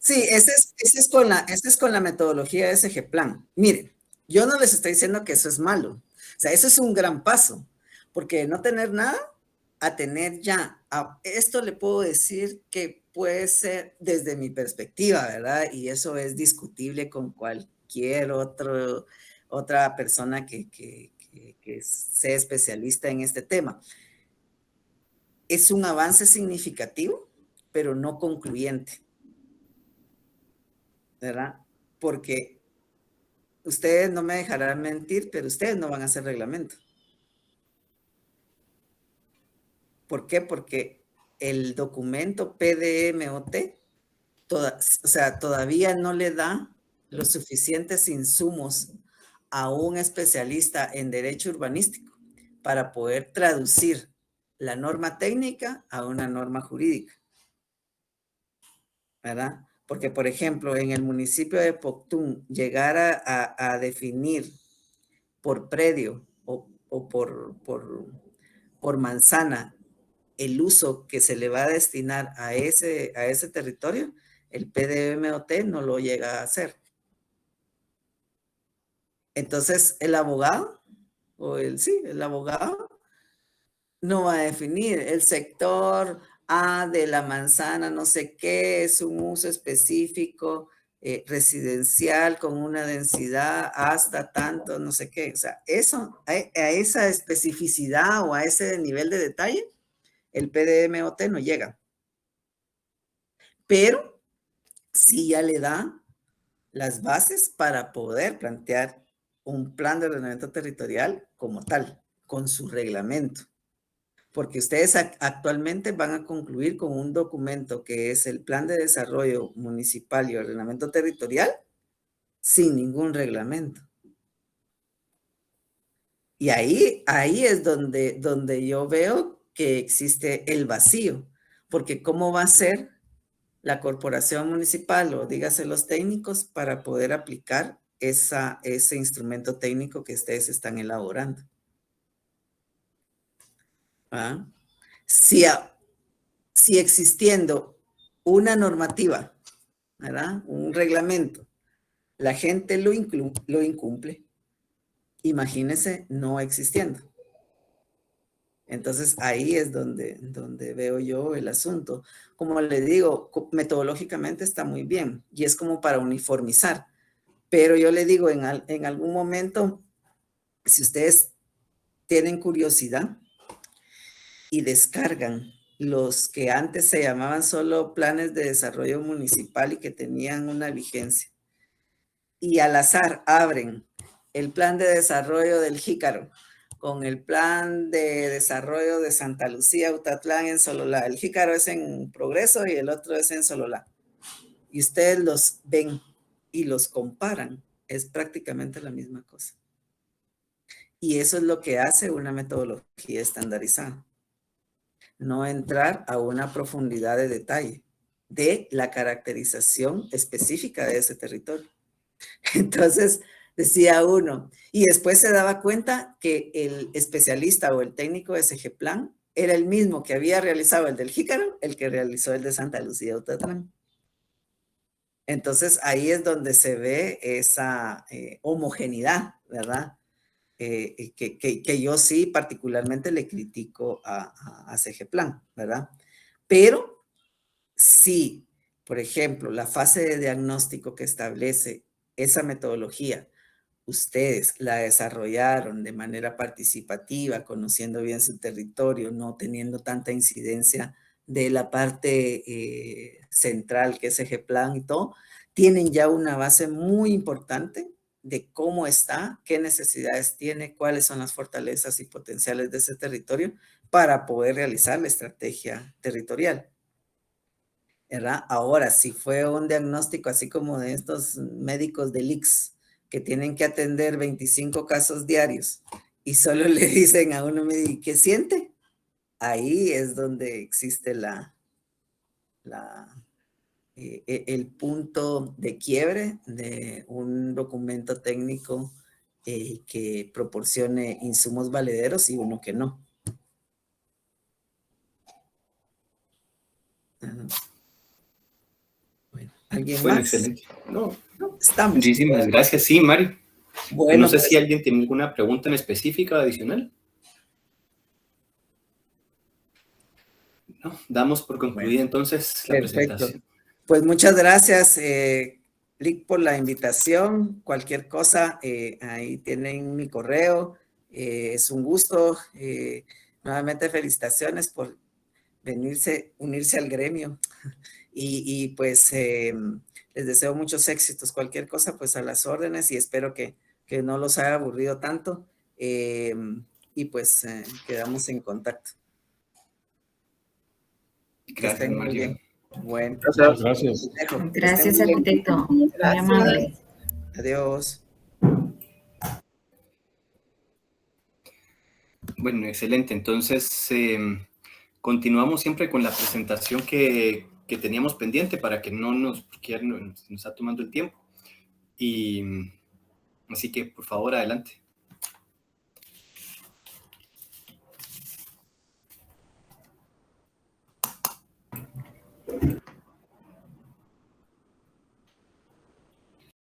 Sí, ese es con la metodología de SG Plan. Miren, yo no les estoy diciendo que eso es malo. O sea, eso es un gran paso, porque de no tener nada a tener ya. Esto le puedo decir que puede ser desde mi perspectiva, ¿verdad? Y eso es discutible con cualquier otra persona que sea especialista en este tema. Es un avance significativo, pero no concluyente, ¿verdad? Porque ustedes no me dejarán mentir, pero ustedes no van a hacer reglamento. ¿Por qué? Porque el documento PDMOT, o sea, todavía no le da los suficientes insumos a un especialista en derecho urbanístico para poder traducir la norma técnica a una norma jurídica, ¿verdad? Porque, por ejemplo, en el municipio de Poctún, llegar a definir por predio o por manzana el uso que se le va a destinar a ese territorio, el PDMOT no lo llega a hacer. Entonces, el abogado, el abogado no va a definir el sector de la manzana, no sé qué, es un uso específico residencial con una densidad hasta tanto, no sé qué. O sea, eso, a esa especificidad o a ese nivel de detalle, el PDMOT no llega. Pero sí ya le da las bases para poder plantear un plan de ordenamiento territorial como tal, con su reglamento. Porque ustedes actualmente van a concluir con un documento que es el Plan de Desarrollo Municipal y Ordenamiento Territorial sin ningún reglamento. Y ahí es donde yo veo que existe el vacío, porque ¿cómo va a ser la corporación municipal o dígase los técnicos para poder aplicar ese instrumento técnico que ustedes están elaborando? ¿Ah? Si existiendo una normativa, ¿verdad? Un reglamento, la gente lo incumple, imagínense no existiendo. Entonces ahí es donde veo yo el asunto. Como le digo, metodológicamente está muy bien y es como para uniformizar. Pero yo le digo, en algún momento, si ustedes tienen curiosidad y descargan los que antes se llamaban solo planes de desarrollo municipal y que tenían una vigencia, y al azar abren el plan de desarrollo del Jícaro con el plan de desarrollo de Santa Lucía, Utatlán en Sololá. El Jícaro es en Progreso y el otro es en Sololá. Y ustedes los ven y los comparan. Es prácticamente la misma cosa. Y eso es lo que hace una metodología estandarizada. No entrar a una profundidad de detalle de la caracterización específica de ese territorio. Entonces, decía uno, y después se daba cuenta que el especialista o el técnico de SG Plan era el mismo que había realizado el del Jícaro, el que realizó el de Santa Lucía Utatlán. Entonces, ahí es donde se ve esa homogeneidad, ¿verdad? Que yo sí particularmente le critico a SG Plan, ¿verdad? Pero sí, por ejemplo, la fase de diagnóstico que establece esa metodología, ustedes la desarrollaron de manera participativa, conociendo bien su territorio, no teniendo tanta incidencia de la parte central que es SG Plan y todo, tienen ya una base muy importante de cómo está, qué necesidades tiene, cuáles son las fortalezas y potenciales de ese territorio para poder realizar la estrategia territorial, ¿verdad? Ahora, si fue un diagnóstico así como de estos médicos del ICS que tienen que atender 25 casos diarios y solo le dicen a uno, ¿qué siente? Ahí es donde existe el punto de quiebre de un documento técnico que proporcione insumos valederos y uno que no. Bueno, ¿Alguien Bueno, más? excelente. No, Estamos. muchísimas gracias. Sí, Mari. Bueno, no sé pues, si alguien tiene alguna pregunta en específica o adicional. No, damos por concluida entonces la perfecto. presentación. Pues muchas gracias, Lick, por la invitación. Cualquier cosa, ahí tienen mi correo. Es un gusto. Nuevamente felicitaciones por unirse al gremio. Y pues les deseo muchos éxitos. Cualquier cosa, pues a las órdenes, y espero que no los haya aburrido tanto. Y pues quedamos en contacto. Que Gracias, estén muy Mario. bien. Bueno, Gracias. Gracias, arquitecto. Muy amable. Adiós. Bueno, excelente. Entonces, continuamos siempre con la presentación que teníamos pendiente para que porque ya nos está tomando el tiempo. Y así que, por favor, adelante.